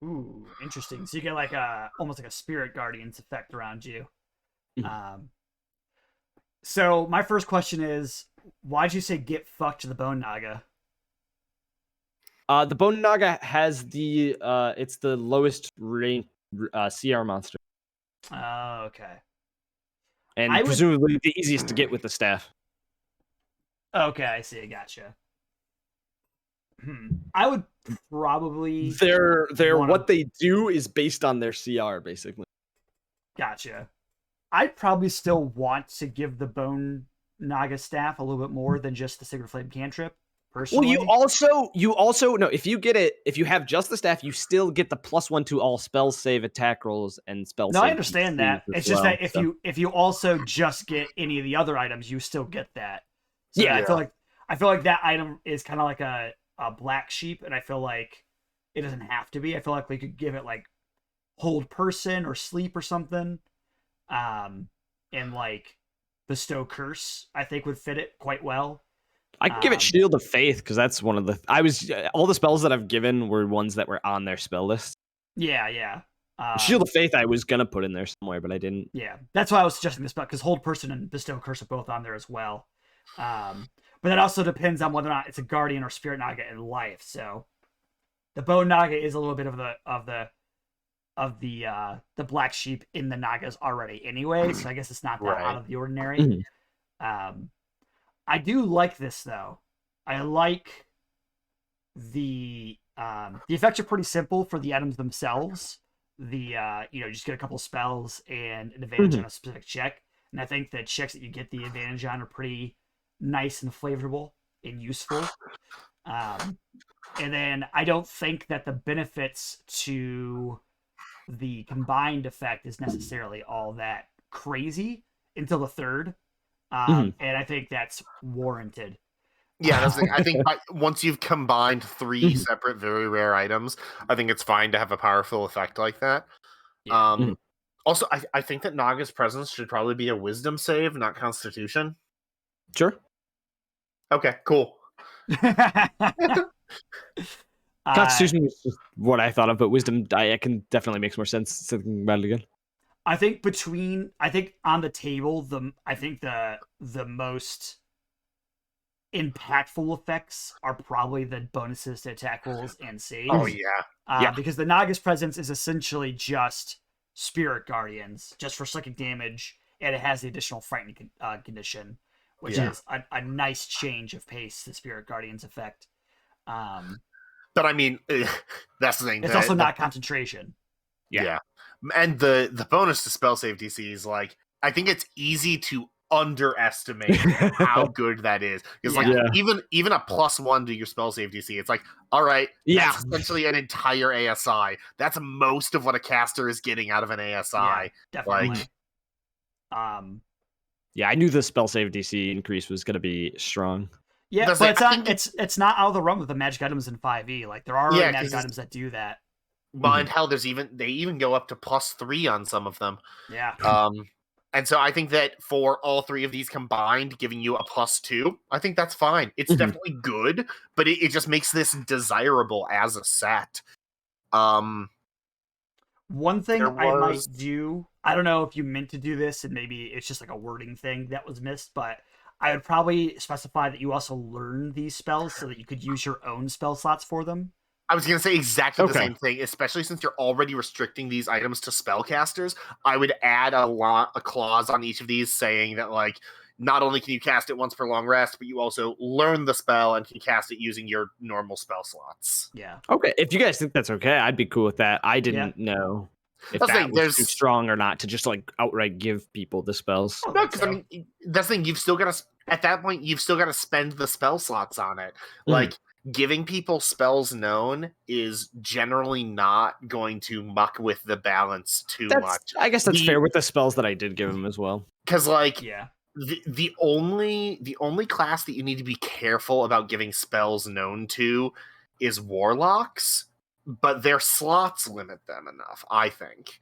Ooh, interesting. So you get like almost like a Spirit Guardians effect around you. So my first question is, why'd you say get fucked to the Bone Naga? The Bone Naga has it's the lowest rank CR monster. Oh, okay. And presumably the easiest to get with the staff. Okay, I see. Gotcha. I would probably... What they do is based on their CR, basically. Gotcha. I'd probably still want to give the Bone Naga staff a little bit more than just the Sacred Flame cantrip. Personally. Well, you also no. If you get it, if you have just the staff, you still get the +1 to all spell save attack rolls and spell. No, save I understand that. It's just that if you also just get any of the other items, you still get that. So yeah, I feel like that item is kind of like a black sheep, and I feel like it doesn't have to be. I feel like we could give it like hold person or sleep or something, and like bestow curse. I think would fit it quite well. I could give it Shield of Faith because that's one of the. All the spells that I've given were ones that were on their spell list. Yeah. Shield of Faith I was gonna put in there somewhere, but I didn't. Yeah, that's why I was suggesting this spell because Hold Person and Bestow Curse are both on there as well. But that also depends on whether or not it's a Guardian or Spirit Naga in life. So the Bone Naga is a little bit of the black sheep in the Nagas already anyway. So I guess it's not that out of the ordinary. I do like this though. I like the effects are pretty simple for the items themselves. You just get a couple spells and an advantage on a specific check. And I think the checks that you get the advantage on are pretty nice and flavorful and useful. And then I don't think that the benefits to the combined effect is necessarily all that crazy until the third. And I think that's warranted. Yeah, I think once you've combined three separate very rare items, I think it's fine to have a powerful effect like that. Yeah. Also, I think that Naga's Presence should probably be a Wisdom save, not Constitution. Sure. Okay, cool. Constitution was just what I thought of, but Wisdom, I can definitely makes more sense thinking about it again. I think on the table, the most impactful effects are probably the bonuses to attack rolls and saves. Oh yeah. Because the Naga's Presence is essentially just Spirit Guardians, just for psychic damage, and it has the additional frightening condition, which is a nice change of pace to Spirit Guardians effect. But I mean, that's the thing. It's also not concentration. Yeah. And the bonus to spell save DC is like, I think it's easy to underestimate how good that is. Because even a +1 to your spell save DC, it's like, all right, that's essentially an entire ASI. That's most of what a caster is getting out of an ASI. Yeah, definitely. I knew the spell save DC increase was going to be strong. Yeah, but it's not out of the realm of the magic items in 5e. Like there are magic items that do that. Mind how they even go up to +3 on some of them. Yeah. And so I think that for all three of these combined, giving you a +2, I think that's fine. It's definitely good, but it just makes this desirable as a set. One thing I might do, I don't know if you meant to do this, and maybe it's just like a wording thing that was missed, but I would probably specify that you also learn these spells so that you could use your own spell slots for them. I was going to say exactly the Okay. same thing, especially since you're already restricting these items to spellcasters. I would add a clause on each of these saying that, like, not only can you cast it once per long rest, but you also learn the spell and can cast it using your normal spell slots. Yeah. Okay, if you guys think that's okay, I'd be cool with that. I didn't know if That's the that thing, was too there's- strong or not to just like outright give people the spells. I don't No, think because so. I mean, that's the thing. You've still got to, at that point, you've still got to spend the spell slots on it. Like, giving people spells known is generally not going to muck with the balance too much. I guess that's fair with the spells that I did give him as well. Because, like, Yeah. the only class that you need to be careful about giving spells known to is warlocks, but their slots limit them enough, I think.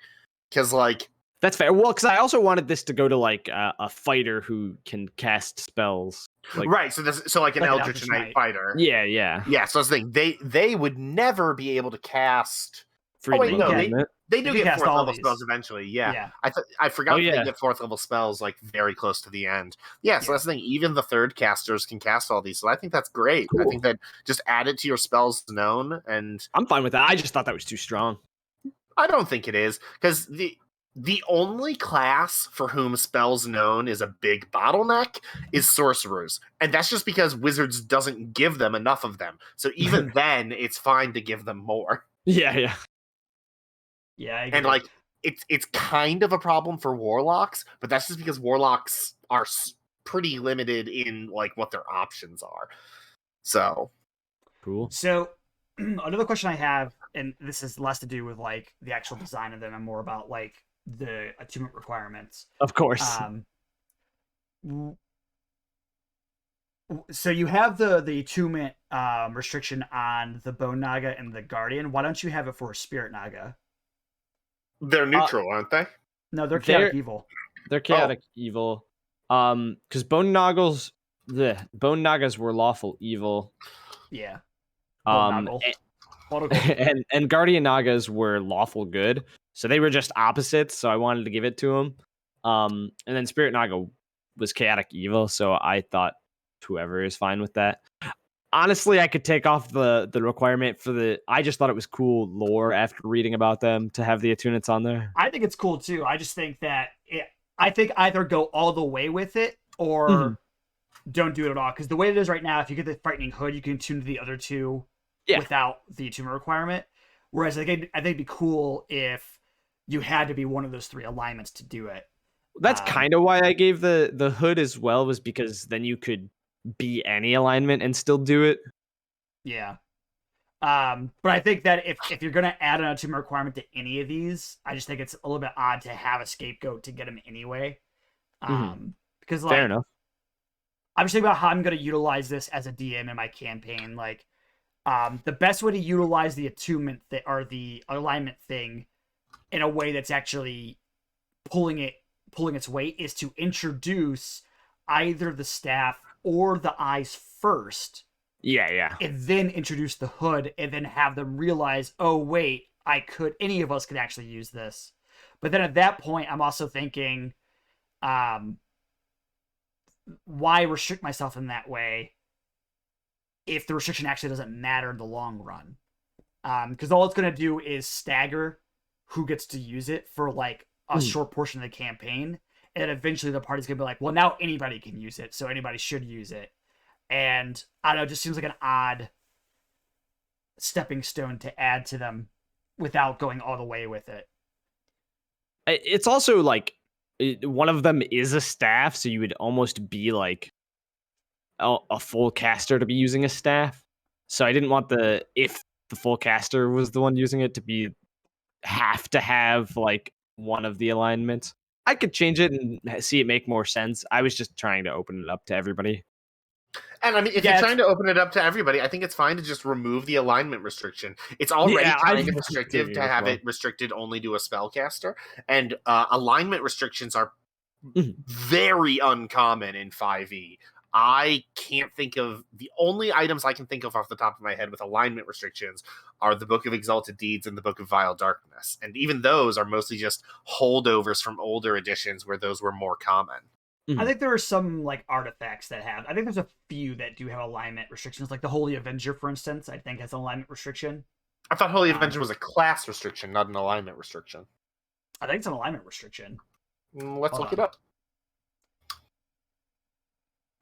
Because, like, That's fair. Well, because I also wanted this to go to like a fighter who can cast spells. Like, right, so like an Like an Eldritch Eldritch Knight Knight. fighter. yeah. Yeah, so that's the thing. They would never be able to cast. Free wait, no, Okay. they do You get cast fourth all level these. spells eventually. Yeah, Yeah. I forgot Oh, that yeah. they get fourth level spells like very close to the end. Yeah, so Yeah. that's the thing. Even the third casters can cast all these, so I think that's great. I Cool. think that just add it to your spells known, and I'm fine with that. I just thought that was too strong. I don't think it is because the only class for whom spells known is a big bottleneck is sorcerers, and that's just because Wizards doesn't give them enough of them. So even then, it's fine to give them more. Yeah. Yeah. I agree. And like it's kind of a problem for warlocks, but that's just because warlocks are pretty limited in like what their options are. So Cool. So another question I have, and this is less to do with like the actual design of them and more about like the attunement requirements. Of course. So you have the attunement restriction on the Bone Naga and the Guardian. Why don't you have it for a Spirit Naga? they're neutral, aren't they? No, they're chaotic evil. They're chaotic evil. Because Bone Nagas were lawful evil. Yeah. Um, and Guardian Nagas were lawful good. So they were just opposites. So I wanted to give it to them. And then Spirit Naga was chaotic evil. So I thought whoever is fine with that. Honestly, I could take off the requirement for the. I just thought it was cool lore after reading about them to have the attunements on there. I think it's cool too. I just think that I think either go all the way with it or don't do it at all. Because the way it is right now, if you get the Frightening Hood, you can tune to the other two without the attunement requirement. Whereas I think it'd be cool if you had to be one of those three alignments to do it. That's kind of why I gave the hood as well, was because then you could be any alignment and still do it. Yeah. But I think that if you're gonna add an attunement requirement to any of these, I just think it's a little bit odd to have a scapegoat to get them anyway. Because like, fair enough. I'm just thinking about how I'm gonna utilize this as a DM in my campaign. Like, the best way to utilize the attunement or the alignment thing in a way that's actually pulling its weight is to introduce either the staff or the eyes first. Yeah. And then introduce the hood and then have them realize, oh, wait, any of us could actually use this. But then at that point, I'm also thinking, why restrict myself in that way if the restriction actually doesn't matter in the long run? Because all it's going to do is stagger who gets to use it for like a short portion of the campaign. And eventually the party's going to be like, well, now anybody can use it, so anybody should use it. And I don't know, it just seems like an odd stepping stone to add to them without going all the way with it. It's also like one of them is a staff, so you would almost be like a full caster to be using a staff. So I didn't want if the full caster was the one using it to have to have like one of the alignments. I could change it and see it make more sense. I was just trying to open it up to everybody. And I mean, if you're trying to open it up to everybody, I think it's fine to just remove the alignment restriction. It's already kind of restrictive to have it restricted only to a spellcaster, and alignment restrictions are very uncommon in 5e. I can't think of the only items I can think of off the top of my head with alignment restrictions are the Book of Exalted Deeds and the Book of Vile Darkness. And even those are mostly just holdovers from older editions where those were more common. I think there are some like artifacts that I think there's a few that do have alignment restrictions, like the Holy Avenger, for instance, I think has an alignment restriction. I thought Holy Avenger was a class restriction, not an alignment restriction. I think it's an alignment restriction. Let's Hold look on. it up.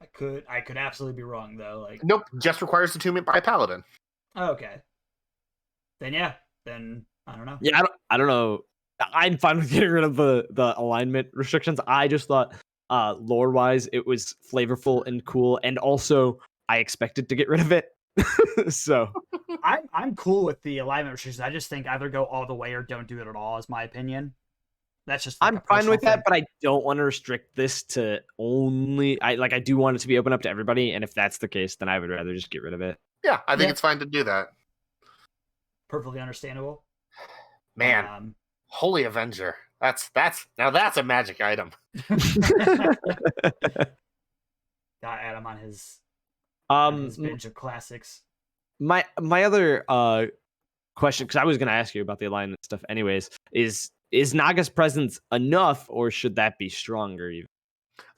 I could absolutely be wrong though. Like, Nope, just requires attunement by a paladin. oh, okay. Then I don't know. Yeah, I don't know. I'm fine with getting rid of the alignment restrictions. I just thought lore wise it was flavorful and cool, and also I expected to get rid of it. So I'm cool with the alignment restrictions. I just think either go all the way or don't do it at all, is my opinion. That's just like I'm a fine with personal that, but I don't want to restrict this to only. I do want it to be open up to everybody, and if that's the case, then I would rather just get rid of it. Yeah, I think Yeah. it's fine to do that. Perfectly understandable. Man, Holy Avenger. That's a magic item. Got Adam on his binge of classics. My other question, because I was going to ask you about the alignment stuff anyways, is Naga's presence enough, or should that be stronger even?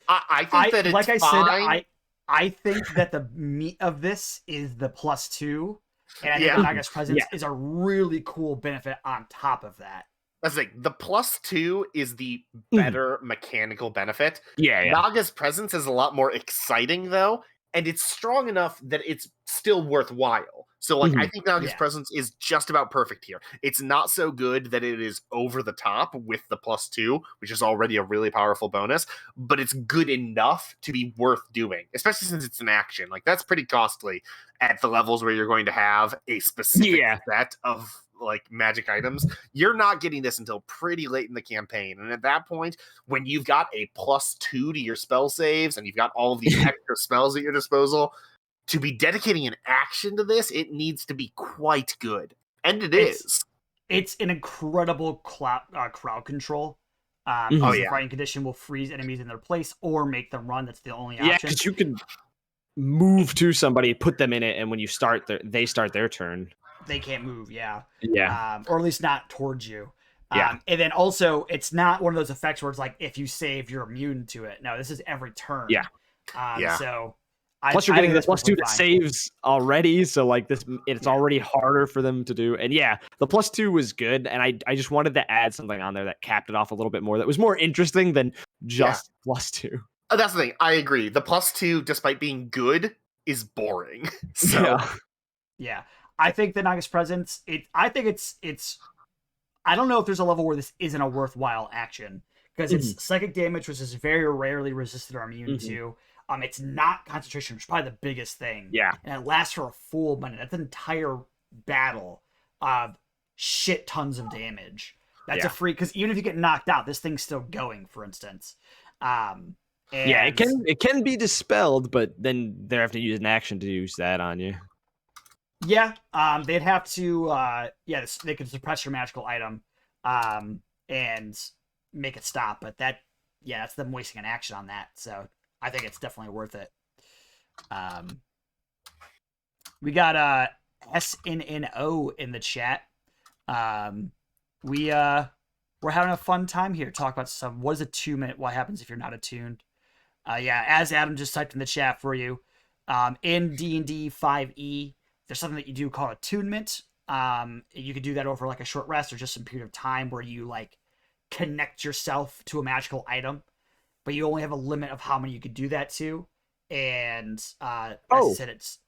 I think that it's like I fine. said, I think that the meat of this is the +2, and I think the Naga's presence is a really cool benefit on top of that. That's like the +2 is the better mechanical benefit. Yeah. Naga's presence is a lot more exciting though, and it's strong enough that it's still worthwhile. So like I think Naga's presence is just about perfect here. It's not so good that it is over the top with the +2, which is already a really powerful bonus, but it's good enough to be worth doing, especially since it's an action. Like that's pretty costly at the levels where you're going to have a specific set of like magic items. You're not getting this until pretty late in the campaign, and at that point when you've got a +2 to your spell saves and you've got all of these extra spells at your disposal, to be dedicating an action to this, it needs to be quite good, and is. It's an incredible crowd control. The fighting condition will freeze enemies in their place or make them run. That's the only option. Yeah, because you can move to somebody, put them in it, and when you start, they start their turn. They can't move, yeah, or at least not towards you. And then also, it's not one of those effects where it's like if you save, you're immune to it. No, this is every turn. So, plus you're getting the +2 that saves already, so like this, it's already harder for them to do. And the +2 was good, and I just wanted to add something on there that capped it off a little bit more. That was more interesting than just +2. That's the thing. I agree. The +2, despite being good, is boring. So yeah. I think the Naga's presence, I think it's I don't know if there's a level where this isn't a worthwhile action, because it's psychic damage, which is very rarely resisted or immune to. It's not concentration, which is probably the biggest thing. And it lasts for a full minute. That's an entire battle of shit tons of damage. That's a free, because even if you get knocked out, this thing's still going, for instance. It can be dispelled, but then they have to use an action to use that on you. Yeah, they'd have to, they could suppress your magical item, and make it stop. But that's them wasting an action on that. So I think it's definitely worth it. We got SNNO in the chat. We're having a fun time here. Talk about what is attunement? What happens if you're not attuned? As Adam just typed in the chat for you, in D&D 5e. There's something that you do called attunement. You could do that over like a short rest or just some period of time where you like connect yourself to a magical item, but you only have a limit of how many you could do that to. And as I said, it's.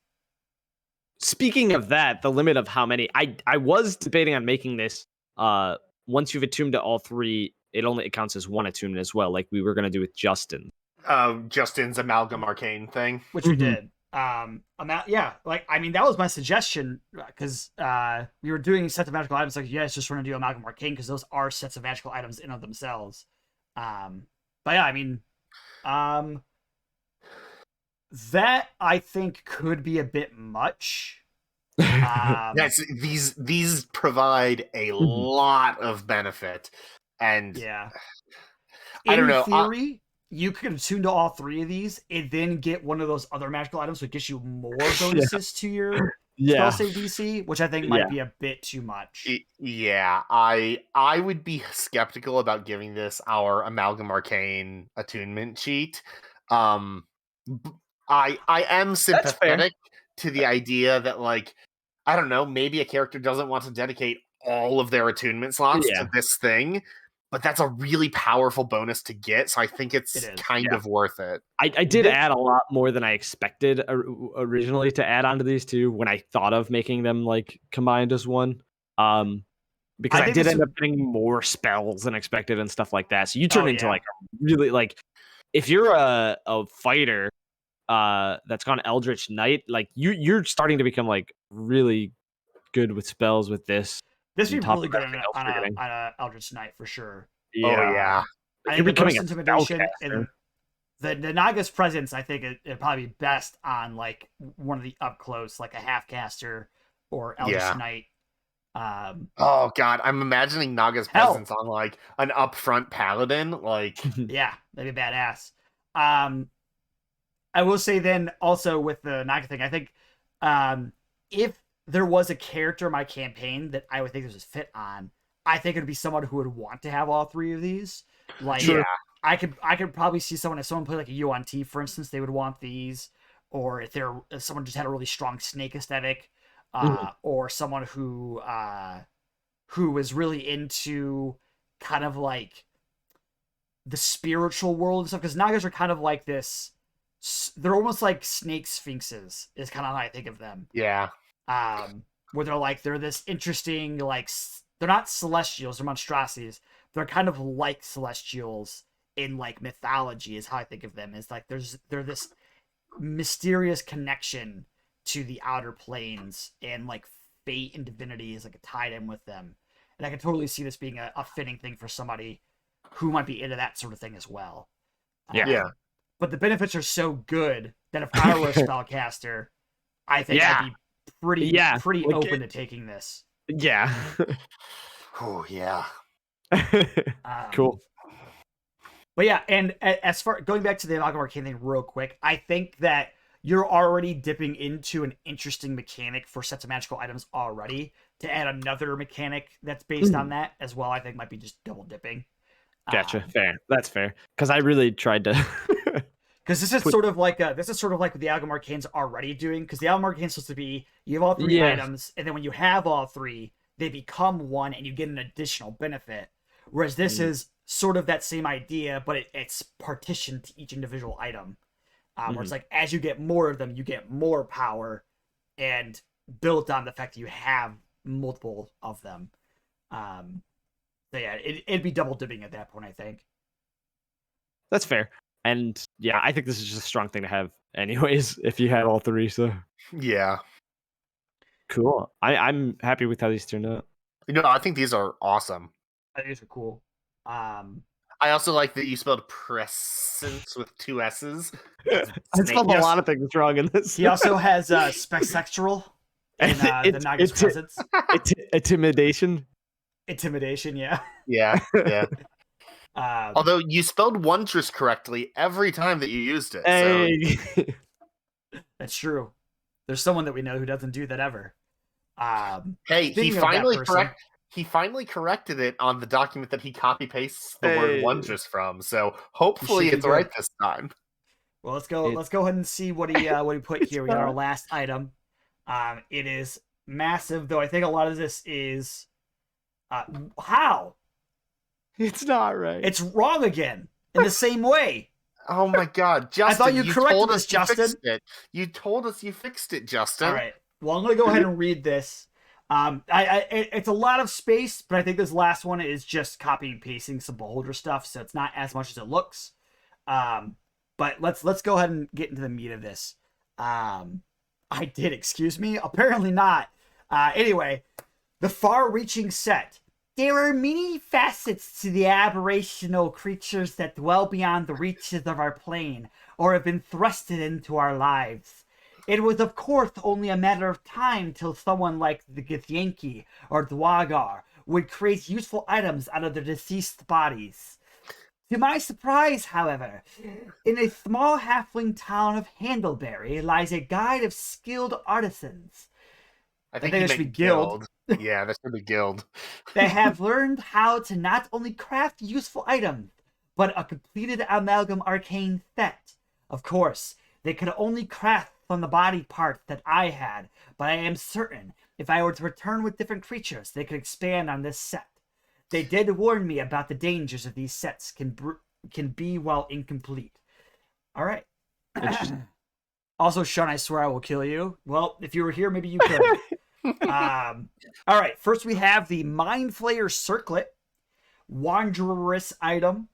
Speaking of that, the limit of how many, I was debating on making this. Once you've attuned to all three, it counts as one attunement as well, like we were gonna do with Justin. Justin's amalgam arcane thing, which we did. That was my suggestion, because we were doing sets of magical items. Like, it's just want to do amalgam arcane because those are sets of magical items in of themselves. That I think could be a bit much. Yes, these provide a lot of benefit, and I don't know. In theory, you could attune to all three of these and then get one of those other magical items, so it gives you more bonuses to your spell save DC, which I think might be a bit too much. I would be skeptical about giving this our amalgam arcane attunement cheat. I am sympathetic to the idea that like I don't know, maybe a character doesn't want to dedicate all of their attunement slots to this thing, but that's a really powerful bonus to get, so I think it's It is, kind of worth it. I did add a lot more than I expected originally to add onto these two when I thought of making them like combined as one. Because I did end up getting more spells than expected and stuff like that. So you turn into like a really like if you're a fighter that's gone Eldritch Knight, like you're starting to become like really good with spells with this. This would be really good on a Eldritch Knight for sure. Yeah. Oh yeah. I think the burst intimidation and the Naga's presence, I think it'd probably be best on like one of the up close, like a half caster or Eldritch Knight. Oh god, I'm imagining Naga's presence on like an upfront paladin. Like, yeah, that'd be badass. I will say then also with the Naga thing, I think if there was a character in my campaign that I would think this was fit on, I think it'd be someone who would want to have all three of these. Like, I could probably see someone, if someone played like a UNT, for instance, they would want these, or if someone just had a really strong snake aesthetic, or someone who was really into kind of like the spiritual world and stuff, because Nagas are kind of like this. They're almost like snake sphinxes, is kind of how I think of them. Yeah. Where they're this interesting, like, they're not celestials, they're monstrosities. They're kind of like celestials in like mythology, is how I think of them. Is like they're this mysterious connection to the outer planes, and like fate and divinity is like tied in with them. And I can totally see this being a fitting thing for somebody who might be into that sort of thing as well. Yeah. But the benefits are so good that if I were a spellcaster, I think I'd be pretty like open to taking this. Yeah. Oh yeah. Cool. But yeah, and as far going back to the Amalgam Arcane thing real quick, I think that you're already dipping into an interesting mechanic for sets of magical items already. To add another mechanic that's based on that as well, I think might be just double dipping. Gotcha. Fair. That's fair. Because I really tried to. Because this is sort of like what the Amalgam Arcane's already doing. Because the Amalgam Arcane's supposed to be you have all three items, and then when you have all three, they become one, and you get an additional benefit. Whereas this is sort of that same idea, but it's partitioned to each individual item. Where it's like as you get more of them, you get more power, and built on the fact that you have multiple of them. So yeah, it'd be double dipping at that point, I think. That's fair. And yeah, I think this is just a strong thing to have anyways, if you had all three, so. Yeah. Cool. I'm happy with how these turned out. I think these are awesome. I think these are cool. I also like that you spelled presence with two S's. I spelled a lot of things wrong in this. He also has spexectural in the Naga's presence. Intimidation. Intimidation, yeah. Yeah. Although you spelled wondrous correctly every time that you used it. Hey. So. That's true. There's someone that we know who doesn't do that ever. Hey, he finally corrected it on the document that he copy pastes the word wondrous from. So hopefully it's right this time. Well, let's go ahead and see what he put here. We got our last item. It is massive, though. I think a lot of this is how. It's not right. It's wrong again in the same way. Oh my God, Justin! I thought you corrected this, Justin. You told us you fixed it, Justin. All right. Well, I'm gonna go ahead and read this. It's a lot of space, but I think this last one is just copying and pasting some beholder stuff, so it's not as much as it looks. But let's go ahead and get into the meat of this. I did, excuse me? Apparently not. Anyway, the far-reaching set. There are many facets to the aberrational creatures that dwell beyond the reaches of our plane, or have been thrusted into our lives. It was, of course, only a matter of time till someone like the Githyanki or Dwagar would create useful items out of their deceased bodies. To my surprise, however, in a small halfling town of Handleberry lies a guide of skilled artisans. I think it should be guild. Yeah, that should be guild. They have learned how to not only craft useful items, but a completed Amalgam Arcane set. Of course, they could only craft from the body parts that I had, but I am certain If I were to return with different creatures, they could expand on this set. They did warn me about the dangers of these sets can be while incomplete. All right. Interesting. Also, Shawn, I swear I will kill you. Well, if you were here, maybe you could. All right. First, we have the Mind Flayer Circlet. Wandererous item.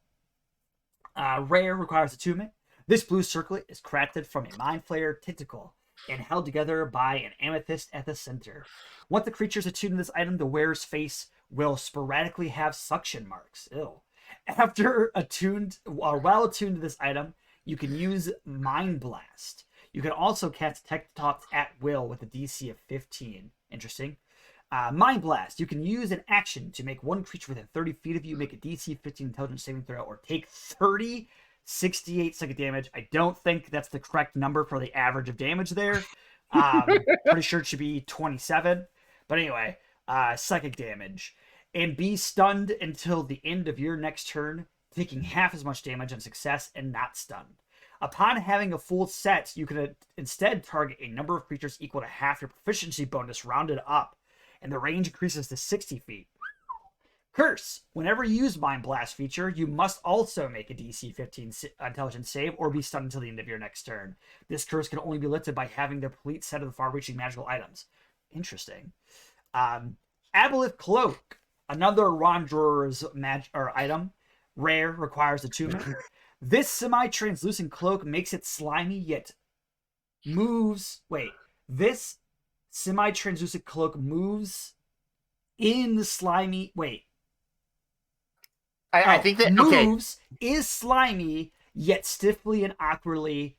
Rare, requires attunement. This blue circlet is crafted from a Mind Flayer tentacle and held together by an amethyst at the center. Once the creature is attuned to this item, the wearer's face will sporadically have suction marks. Ew. While attuned to this item, you can use Mind Blast. You can also cast Tech Talks at will with a DC of 15. Interesting. Mind Blast. You can use an action to make one creature within 30 feet of you make a DC 15 intelligence saving throw or take 68 psychic damage. I don't think that's the correct number for the average of damage there. Pretty sure it should be 27. But anyway, psychic damage. And be stunned until the end of your next turn, taking half as much damage on success and not stunned. Upon having a full set, you can instead target a number of creatures equal to half your proficiency bonus rounded up, and the range increases to 60 feet. Curse. Whenever you use Mind Blast feature, you must also make a DC 15 intelligence save or be stunned until the end of your next turn. This curse can only be lifted by having the complete set of the far-reaching magical items. Interesting. Aboleth Cloak. Another Wanderer's item. Rare, requires attunement. This semi-translucent cloak makes it slimy yet moves... Wait. This semi-translucent cloak moves in the slimy... Wait. I think that... Moves, is slimy, yet stiffly and awkwardly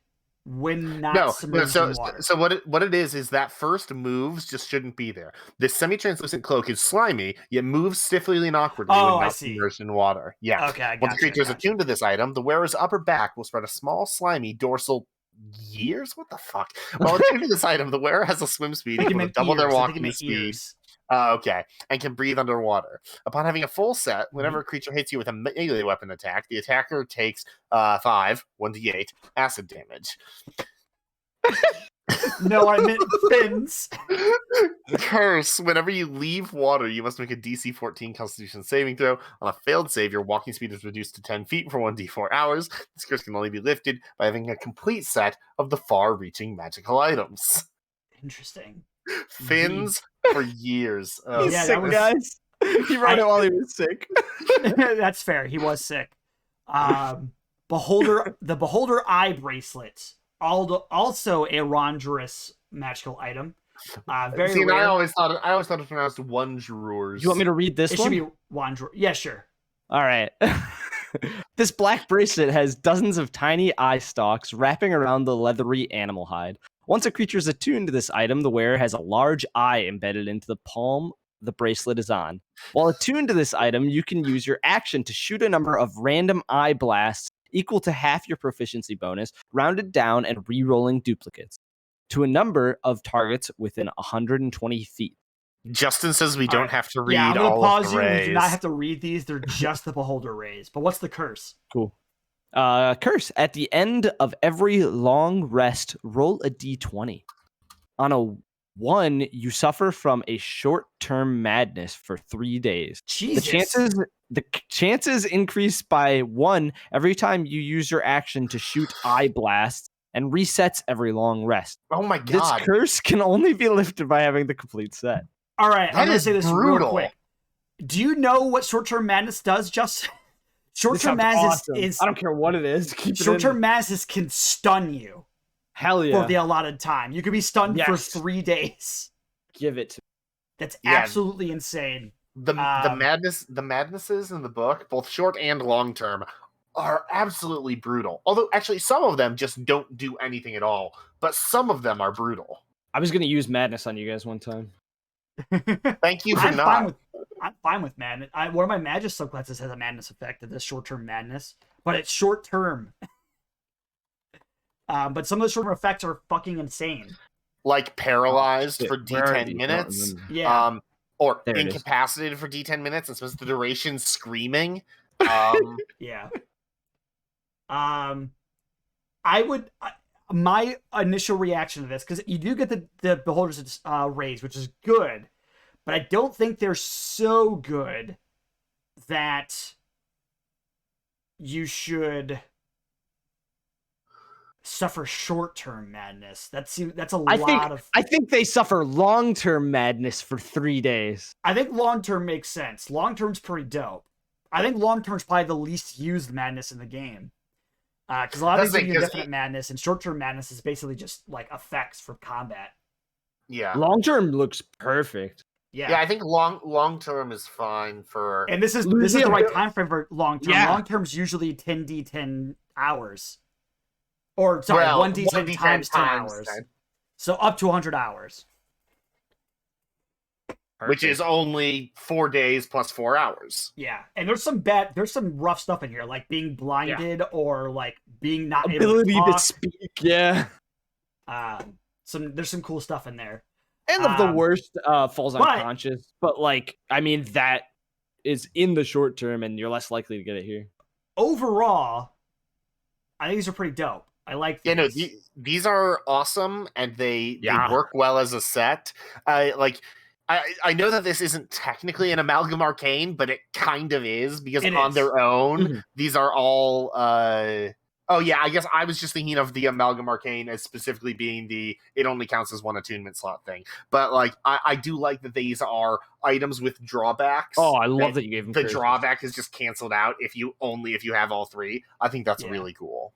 when not submerged in water. So what it is that first moves just shouldn't be there. This semi-translucent cloak is slimy, yet moves stiffly and awkwardly when not submerged in water. Yeah. Okay, I got Once the creature is attuned to this item, the wearer's upper back will spread a small, slimy dorsal gears? What the fuck? While attuned to this item, the wearer has a swim speed equal to double their walking speed. Okay, and can breathe underwater. Upon having a full set, whenever a creature hits you with a melee weapon attack, the attacker takes 1d8 acid damage. No, I meant fins. Curse. Whenever you leave water, you must make a DC 14 Constitution saving throw. On a failed save, your walking speed is reduced to 10 feet for 1d4 hours. This curse can only be lifted by having a complete set of the far-reaching magical items. Interesting. Fins for years. He's sick, guys. He wrote it while he was sick. That's fair. He was sick. The Beholder Eye Bracelet. Also a Wanderous magical item. Very rare. I always thought it was pronounced Wanderers. You want me to read this one? It should be Wanderer. Yeah, sure. All right. This black bracelet has dozens of tiny eye stalks wrapping around the leathery animal hide. Once a creature is attuned to this item, the wearer has a large eye embedded into the palm the bracelet is on. While attuned to this item, you can use your action to shoot a number of random eye blasts equal to half your proficiency bonus, rounded down and re-rolling duplicates, to a number of targets within 120 feet. Justin says we don't have to read I'm gonna all pause of the you. rays. We do not have to read these. They're just the Beholder rays. But what's the curse? Cool. Curse. At the end of every long rest, roll a d20. On a 1, you suffer from a short-term madness for 3 days. Jesus. The chances increase by 1 every time you use your action to shoot eye blasts, and resets every long rest. Oh my god. This curse can only be lifted by having the complete set. All right, I'm going to say this brutal. real quick. Do you know what short-term madness does, Justin? Short-term madness is... I don't care what it is. Short-term madness can stun you. Hell yeah. For the allotted time. You could be stunned for 3 days. Give it to me. That's absolutely insane. The madnesses in the book, both short and long term, are absolutely brutal. Although, actually, some of them just don't do anything at all. But some of them are brutal. I was going to use madness on you guys one time. Thank you for not. I'm fine with madness. One of my magic subclasses has a madness effect of this short-term madness, but it's short-term. But some of the short-term effects are fucking insane. Like paralyzed for D10 minutes. Yeah. Or incapacitated for D10 minutes and spends the duration screaming. Yeah. I my initial reaction to this, because you do get the beholders raised, which is good, but I don't think they're so good that you should suffer short-term madness. That's a lot of. I think they suffer long-term madness for 3 days. I think long-term makes sense. Long-term's pretty dope. I think long-term's probably the least used madness in the game. Because a lot of things give you indefinite madness, and short-term madness is basically just like effects for combat. Yeah. Long-term looks perfect. Yeah, I think long term is fine for. And this is the right time frame for long-term. Yeah. Long-term's usually 10d10 hours. Or, sorry, 1d10 times 10 hours. 10. So up to 100 hours. Perfect. Which is only 4 days plus 4 hours. Yeah, and there's some rough stuff in here, like being blinded or like being not ability able to talk. to speak. Yeah. There's some cool stuff in there. And the worst falls unconscious, but like I mean that is in the short term, and you're less likely to get it here. Overall, I think these are pretty dope. I like these. Yeah, no, these are awesome, and they work well as a set. I know that this isn't technically an Amalgam Arcane, but it kind of is, because their own, these are all... oh, yeah, I guess I was just thinking of the Amalgam Arcane as specifically being it only counts as one attunement slot thing. But, like, I do like that these are items with drawbacks. Oh, I love that you gave them the drawback is just canceled out if you have all three. I think that's really cool.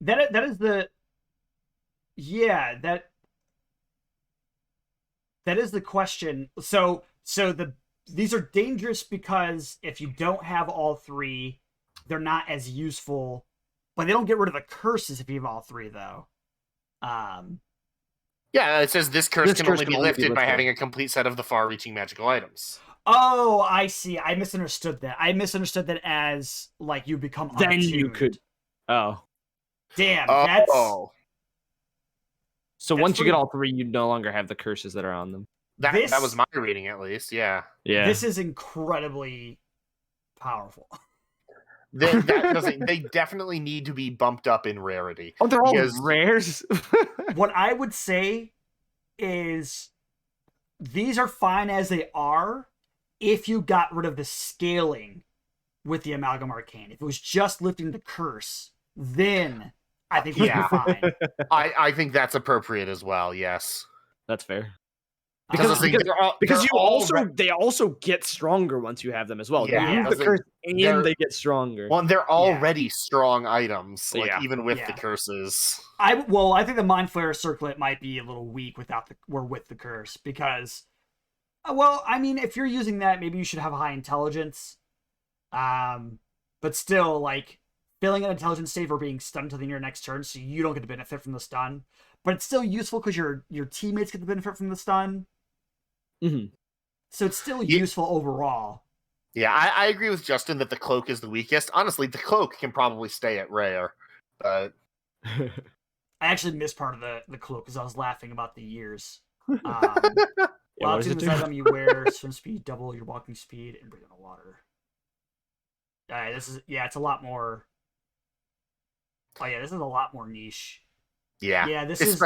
That is the... Yeah, that is the question. So these are dangerous because if you don't have all three, they're not as useful. But they don't get rid of the curses if you have all three, though. Yeah, it says this curse can only be lifted by having a complete set of the far-reaching magical items. Oh, I see. I misunderstood that. I misunderstood that as, like, you become unattuned. Then you could... Oh. Damn, that's... So once you get all three, you no longer have the curses that are on them. That was my reading, at least, yeah. This is incredibly powerful. They definitely need to be bumped up in rarity. Oh, they're all rares? What I would say is these are fine as they are if you got rid of the scaling with the Amalgam Arcane. If it was just lifting the curse, then I think we'd be fine. I think that's appropriate as well, yes. That's fair. Because they also get stronger once you have them as well. Yeah, you use the curse and they get stronger. Well, they're already strong items, even with the curses. I think the Mind Flayer Circlet might be a little weak with the curse, because, well, I mean, if you're using that, maybe you should have high intelligence. But still, like, failing an intelligence save or being stunned until the end of your next turn, so you don't get the benefit from the stun. But it's still useful because your teammates get the benefit from the stun. Mm-hmm. So it's still useful overall. Yeah, I agree with Justin that the cloak is the weakest. Honestly, the cloak can probably stay at rare, but... I actually missed part of the cloak because I was laughing about the years. While to the item you wear, swim speed, double your walking speed, and breathe in the water. It's a lot more... Oh yeah, this is a lot more niche. Yeah, this is...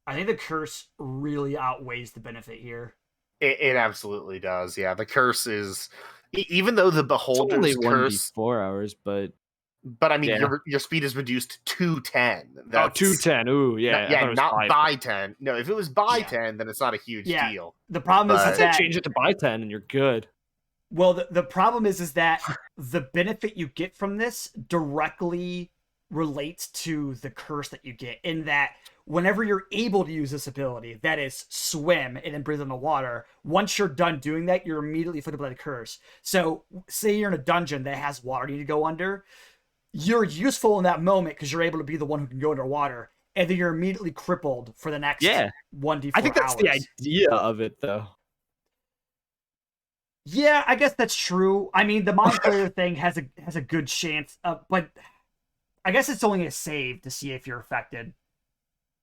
I think the curse really outweighs the benefit here. It absolutely does. Yeah, the curse is, even though the beholder's it's only curse 4 hours, but I mean your speed is reduced to 10. That's, 210. Ooh, yeah, not by 10. No, if it was by 10, then it's not a huge deal. The problem is that change it to by 10 and you're good. Well, the problem is that the benefit you get from this directly relates to the curse that you get, in that whenever you're able to use this ability, that is swim and then breathe in the water, once you're done doing that, you're immediately afflicted by the curse. So say you're in a dungeon that has water you need to go under, you're useful in that moment because you're able to be the one who can go underwater, and then you're immediately crippled for the next 1d4 I think that's hours. the idea of it, though. Yeah, I guess that's true. I mean, the Mind Flayer thing has a good chance, but I guess it's only a save to see if you're affected.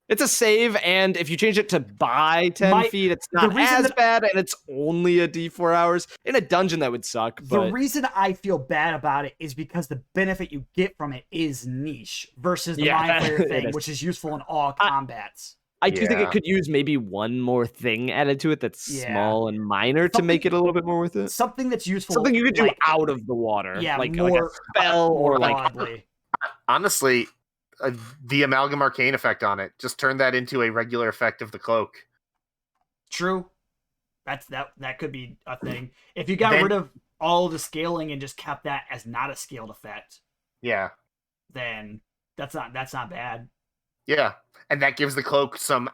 It's a save, and if you change it to by 10 My- feet, it's the not reason as that- bad, and it's only a D4 hours. In a dungeon, that would suck, The but reason I feel bad about it is because the benefit you get from it is niche versus the Yeah, Mind Flayer it thing, is. which is useful in all combats. I do think Yeah. it could use maybe one more thing added to it that's Yeah. small and minor to make it a little bit more worth it. Something that's useful. Something you could do like, out of the water. Yeah, like more, a spell more or like broadly. Honestly, the Amalgam Arcane effect on it. Just turn that into a regular effect of the cloak. True. That could be a thing. If you got Then- rid of all the scaling and just kept that as not a scaled effect, Yeah. then that's not bad. Yeah. And that gives the cloak some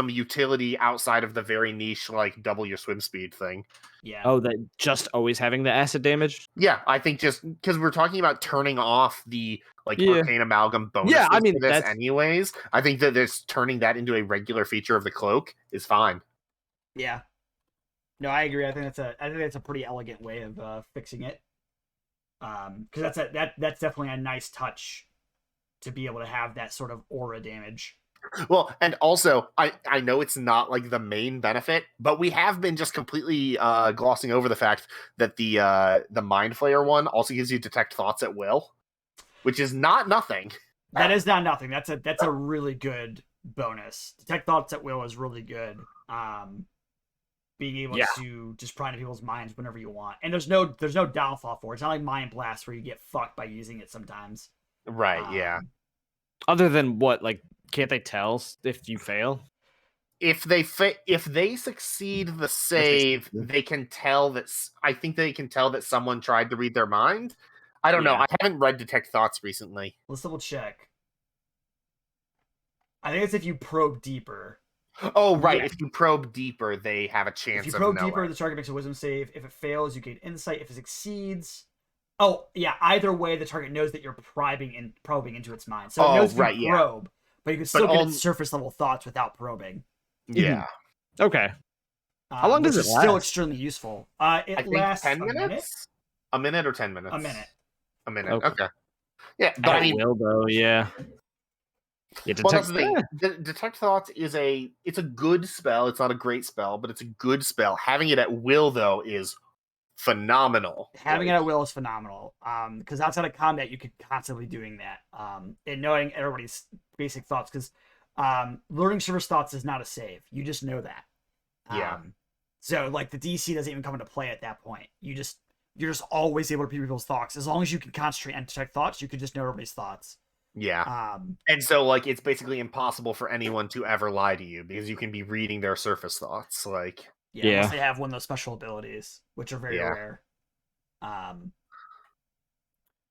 utility outside of the very niche, like, double your swim speed thing. Yeah. oh, that just always having the acid damage. Yeah, I think just because we're talking about turning off the Yeah. Arcane Amalgam bonuses Yeah, I mean, for this that's- anyways, I think that this turning that into a regular feature of the cloak is fine. Yeah. No, I agree. I think that's a pretty elegant way of fixing it. Because that's definitely a nice touch to be able to have that sort of aura damage. Well, and also, I know it's not like the main benefit, but we have been just completely glossing over the fact that the Mind Flayer one also gives you detect thoughts at will, which is not nothing. That is not nothing. That's a really good bonus. Detect thoughts at will is really good. Being able to just pry into people's minds whenever you want, and there's no downfall for it. It's not like Mind Blast where you get fucked by using it sometimes. Right? Yeah. Other than what, like, can't they tell if you fail? If they succeed the save, they can tell that. I think they can tell that someone tried to read their mind. I don't know. Yeah. I haven't read Detect Thoughts recently. Let's double check. I think it's if you probe deeper. Oh, right. Yeah. If you probe deeper, they have a chance. If you of probe knowing. deeper, the target makes a wisdom save. If it fails, you gain insight. If it succeeds, oh yeah, either way, the target knows that you're probing into its mind. So it knows if you probe, but you can still get its surface level thoughts without probing. Yeah. Okay. How long does it last? Still extremely useful. It lasts 10 a minute. minutes. A minute or 10 minutes. A minute. A minute. Okay. Okay. Yeah, but I mean, will though. Yeah. Yeah, well, that's the thing. Detect Thoughts it's a good spell. It's not a great spell, but it's a good spell. Having it at will though is phenomenal. Having it at will is phenomenal. Because outside of combat, you could constantly doing that. And knowing everybody's basic thoughts, because learning surface thoughts is not a save. You just know that. Yeah. So like the DC doesn't even come into play at that point. You're just always able to read people's thoughts. As long as you can concentrate and detect thoughts, you can just know everybody's thoughts. Yeah. And so like it's basically impossible for anyone to ever lie to you because you can be reading their surface thoughts. Like unless they have one of those special abilities, which are very rare.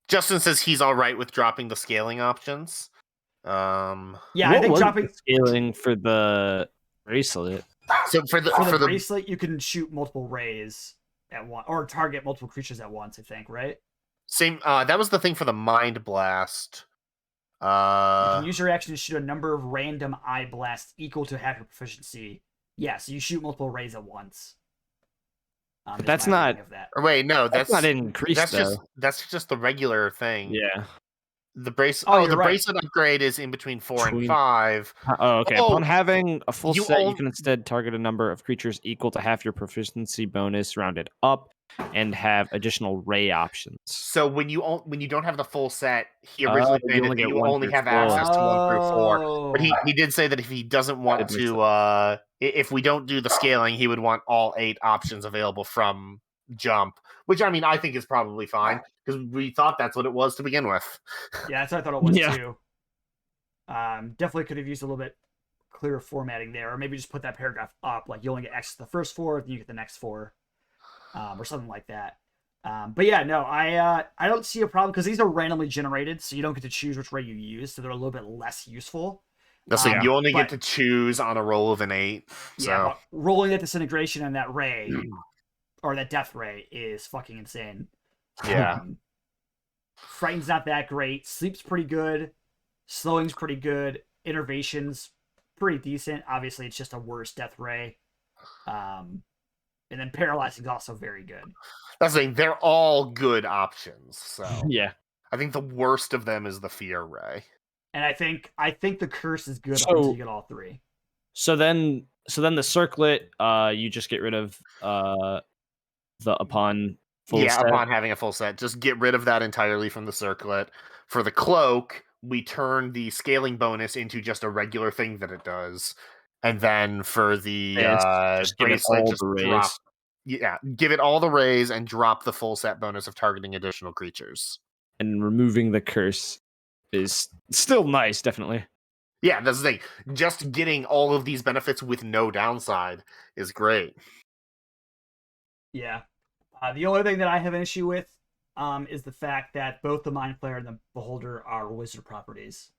Justin says he's all right with dropping the scaling options. I think dropping scaling for the bracelet. So for the bracelet, you can shoot multiple rays at once, or target multiple creatures at once. I think, right? Same. That was the thing for the Mind Blast. You can use your action to shoot a number of random eye blasts equal to half your proficiency. Yeah, so you shoot multiple rays at once. But that's not. Or wait, no, that's not increased. That's just the regular thing. Yeah. The bracelet upgrade is in between 4 and 5. Oh, okay. Upon having a full set, you you can instead target a number of creatures equal to half your proficiency bonus rounded up, and have additional ray options. So when you don't have the full set, he originally made it that you only have 4. access to 1 through 4. But he did say that if he doesn't want to, if we don't do the scaling, he would want all 8 options available from jump. Which I mean, I think is probably fine because we thought that's what it was to begin with. Yeah, that's what I thought it was too. Definitely could have used a little bit clearer formatting there, or maybe just put that paragraph up, like you only get access to the first 4, then you get the next 4, or something like that. But yeah, no, I don't see a problem because these are randomly generated, so you don't get to choose which ray you use, so they're a little bit less useful. That's like you only get to choose on a roll of an 8. So. Yeah, but rolling that disintegration and that ray. Or that death ray is fucking insane. Yeah. Frightened's not that great. Sleep's pretty good. Slowing's pretty good. Innervation's pretty decent. Obviously, it's just a worse death ray. And then paralyzing's also very good. That's the thing. They're all good options. So yeah. I think the worst of them is the fear ray. And I think the curse is good So- until you get all three. So then the circlet, you just get rid of the upon full set. Upon having a full set, just get rid of that entirely from the circlet. For the cloak, we turn the scaling bonus into just a regular thing that it does, and then for the Just give it bracelet, all just the rays. drop. Yeah, give it all the rays and drop the full set bonus of targeting additional creatures. And removing the curse is still nice, definitely. Yeah, that's the thing. Just getting all of these benefits with no downside is great. Yeah. The only thing that I have an issue with is the fact that both the Mind Flayer and the Beholder are wizard properties.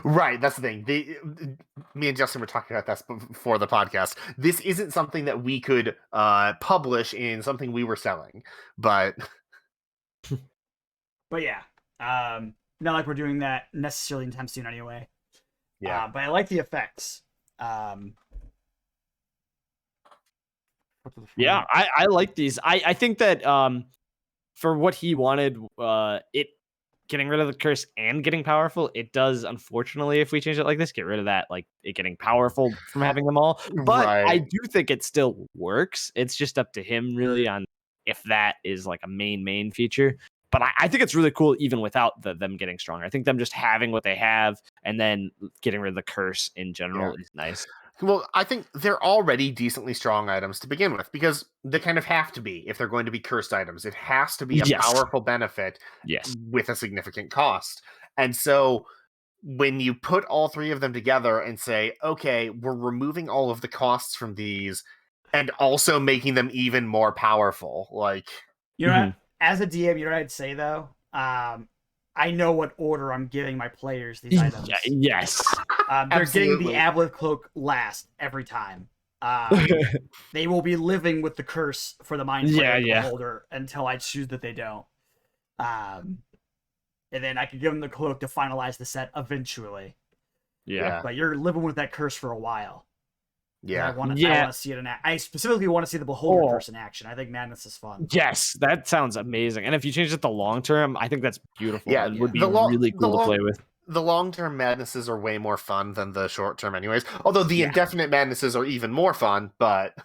Right, that's the thing. Me and Justin were talking about that before the podcast. This isn't something that we could publish in something we were selling, but yeah, not like we're doing that necessarily anytime soon anyway. yeah. But I like the effects. Yeah, I like these. I think that for what he wanted, it getting rid of the curse and getting powerful, it does, unfortunately, if we change it like this, get rid of that, like it getting powerful from having them all. But I Right. do think it still works. It's just up to him really on if that is like a main feature. But I think it's really cool even without them getting stronger. I think them just having what they have and then getting rid of the curse in general is nice. Well, I think they're already decently strong items to begin with, because they kind of have to be if they're going to be cursed items. It has to be a Yes. powerful benefit Yes. with a significant cost. And so when you put all three of them together and say, okay, we're removing all of the costs from these and also making them even more powerful, like... You know, as a DM, you know what I'd say though? I know what order I'm giving my players these items. Yes. They're getting Absolutely. the Aboleth Cloak last every time. They will be living with the curse for the Mind Flayer and the Beholder until I choose that they don't. And then I can give them the cloak to finalize the set eventually. Yeah. But you're living with that curse for a while. Yeah. I want to see it in I specifically want to see the Beholder curse in action. I think Madness is fun. Yes, that sounds amazing. And if you change it to long term, I think that's beautiful. Yeah, It would be really cool to play with. The long-term madnesses are way more fun than the short-term anyways. Although the indefinite madnesses are even more fun, but...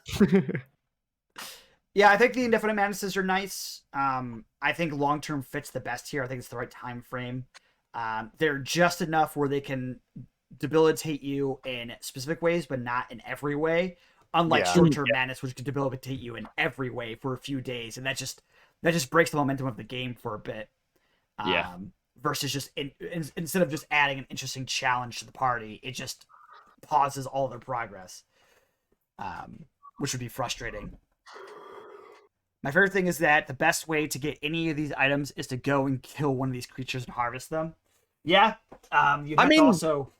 Yeah, I think the indefinite madnesses are nice. I think long-term fits the best here. I think it's the right time frame. They're just enough where they can debilitate you in specific ways, but not in every way. Unlike short-term madness, which can debilitate you in every way for a few days, and that just breaks the momentum of the game for a bit. Versus just instead of just adding an interesting challenge to the party, it just pauses all their progress, which would be frustrating. My favorite thing is that the best way to get any of these items is to go and kill one of these creatures and harvest them. Yeah, you have to also...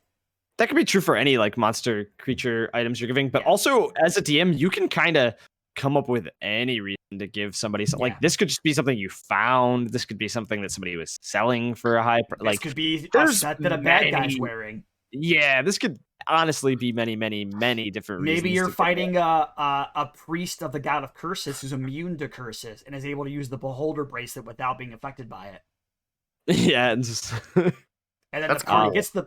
That could be true for any like monster creature items you're giving, but also as a DM, you can kind of come up with any reason to give somebody something. Like this could just be something you found. This could be something that somebody was selling for a high price. Like could be a set that a bad guy's wearing. Yeah, this could honestly be many different reasons. Maybe you're fighting a priest of the god of curses who's immune to curses and is able to use the Beholder bracelet without being affected by it. Yeah, and just... And then the party gets the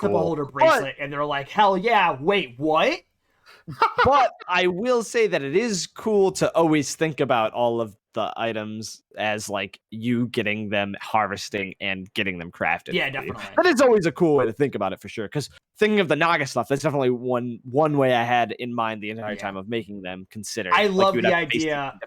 Beholder bracelet, and they're like, hell yeah, wait, what? But I will say that it is cool to always think about all of the items as like you getting them, harvesting, and getting them crafted. Yeah, definitely. That is always a cool way to think about it for sure. Because thinking of the Naga stuff, that's definitely one way I had in mind the entire time of making them considered. I love the idea.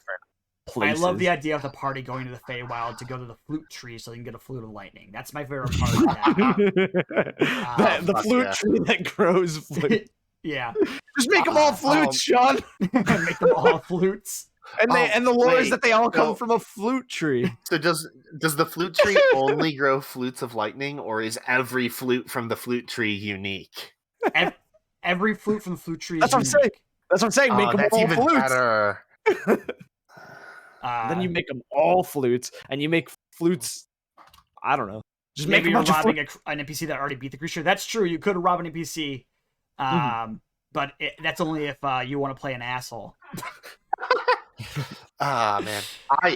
Places. I love the idea of the party going to the Feywild to go to the flute tree so they can get a flute of lightning. That's my favorite part of that. The flute tree that grows flute. Yeah. Just make them all flutes, Shawn. Make them all flutes. And the lore is that they all come from a flute tree. So does the flute tree only grow flutes of lightning, or is every flute from the flute tree unique? Every flute from the flute tree is unique. That's what I'm saying. Make them all even flutes. Better. Then you make them all flutes, and you make flutes. I don't know. Just maybe make you're robbing an NPC that already beat the creature. That's true. You could rob an NPC, but that's only if you want to play an asshole. Ah, man.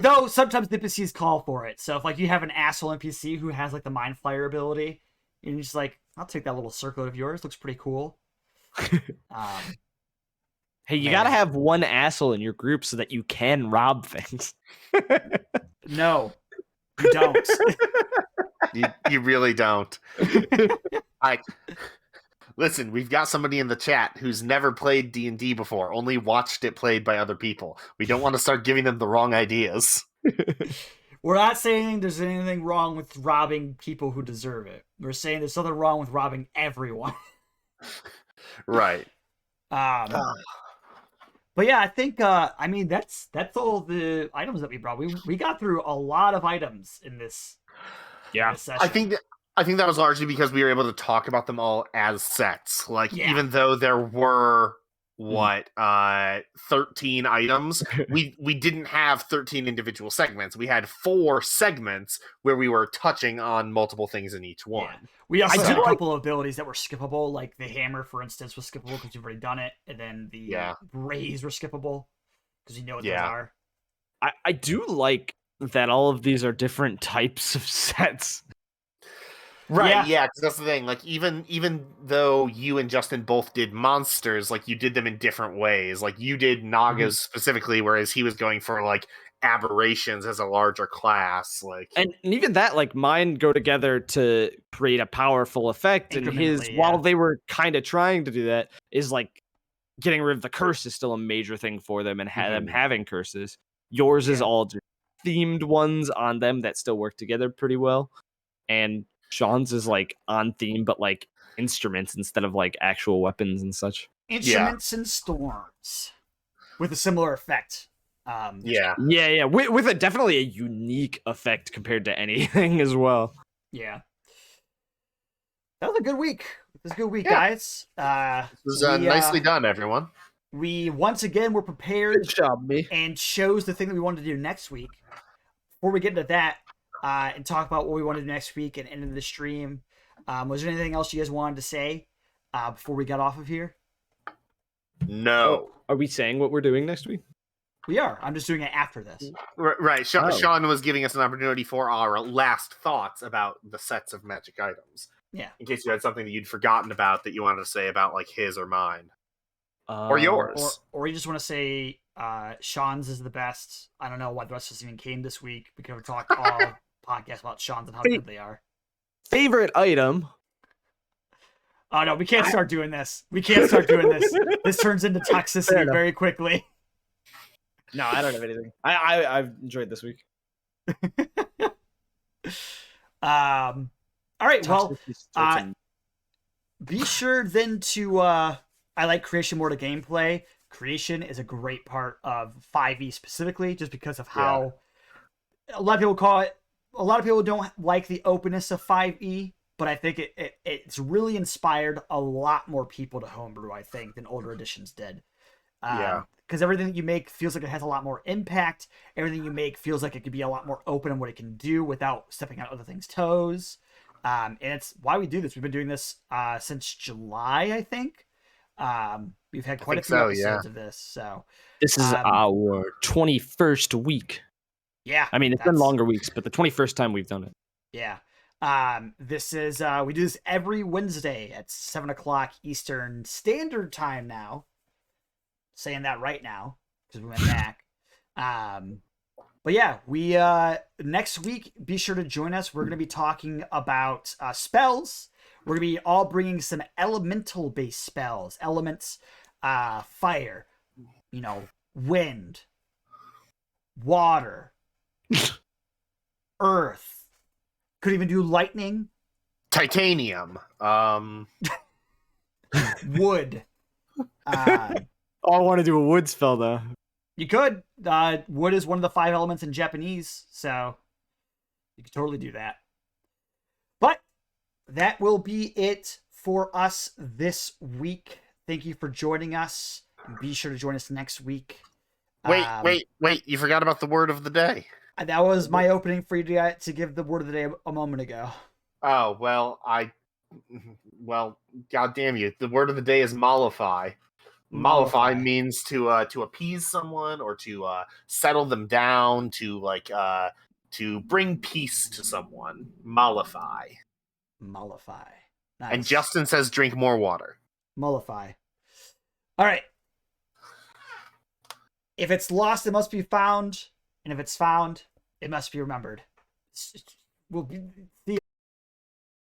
Though sometimes the NPCs call for it. So if like you have an asshole NPC who has like the mind flyer ability, and you're just like, I'll take that little circlet of yours. Looks pretty cool. Hey, you Man. gotta have one asshole in your group so that you can rob things. No, you don't. You really don't. Listen, we've got somebody in the chat who's never played D&D before, only watched it played by other people. We don't want to start giving them the wrong ideas. We're not saying there's anything wrong with robbing people who deserve it. We're saying there's something wrong with robbing everyone. Right. But yeah, I think I mean that's all the items that we brought. We got through a lot of items in this. Yeah. Session. I think that was largely because we were able to talk about them all as sets. Like, even though there were 13 items, we didn't have 13 individual segments. We had 4 segments where we were touching on multiple things in each one. Yeah. We also had a couple of abilities that were skippable, like the hammer, for instance, was skippable because you've already done it, and then the rays were skippable because you know what those are. I do like that all of these are different types of sets. Right, yeah, because that's the thing. Like, even though you and Justin both did monsters, like, you did them in different ways. Like, you did Nagas specifically, whereas he was going for, like, aberrations as a larger class. Like, and even that, like, mine go together to create a powerful effect, and his, while they were kind of trying to do that, is, like, getting rid of the curse is still a major thing for them, and them having curses. Yours is all just themed ones on them that still work together pretty well, and Shawn's is like on theme, but like instruments instead of like actual weapons and such. Instruments and storms with a similar effect. With a definitely a unique effect compared to anything as well. Yeah, that was a good week. It was a good week, guys. It was nicely done, everyone. We once again were prepared. Good job, me. And chose the thing that we wanted to do next week. Before we get into that, and talk about what we want to do next week and end of the stream. Was there anything else you guys wanted to say before we got off of here? No. Are we saying what we're doing next week? We are. I'm just doing it after this. Right. Shawn was giving us an opportunity for our last thoughts about the sets of magic items. Yeah. In case you had something that you'd forgotten about that you wanted to say about, like, his or mine. Or yours. Or you just want to say Shawn's is the best. I don't know why the rest of us even came this week because we talked all podcast about Shawn's and how good they are. Favorite item. Oh no, we can't start doing this. We can't start doing this. This turns into toxicity very quickly. No, I don't have anything. I've enjoyed this week. All right, well, be sure then to I like creation more to gameplay. Creation is a great part of 5e specifically, just because of how a lot of people call it. A lot of people don't like the openness of 5e, but I think it's really inspired a lot more people to homebrew, I think, than older editions did. Because everything that you make feels like it has a lot more impact. Everything you make feels like it could be a lot more open in what it can do without stepping on other things' toes. And it's why we do this. We've been doing this since July, I think. We've had quite a few episodes of this. So this is our 21st week. Yeah. I mean, it's been longer weeks, but the 21st time we've done it. Yeah. This is we do this every Wednesday at 7:00 Eastern Standard Time now. Saying that right now because we went back. But yeah, we next week be sure to join us. We're going to be talking about spells. We're going to be all bringing some elemental based spells, elements, fire, wind, water, earth. Could even do lightning, titanium, wood. I want to do a wood spell though. You could. Wood is one of the 5 elements in Japanese, so you could totally do that. But that will be it for us this week. Thank you for joining us. Be sure to join us next week. Wait. You forgot about the word of the day. That was my opening for you to give the word of the day a moment ago. Oh, well, God damn you. The word of the day is mollify. Mollify means to appease someone or to settle them down, to bring peace to someone. Mollify. Mollify. And Nice. Justin says drink more water. Mollify. All right. If it's lost, it must be found, and if it's found, it must be remembered. We'll see.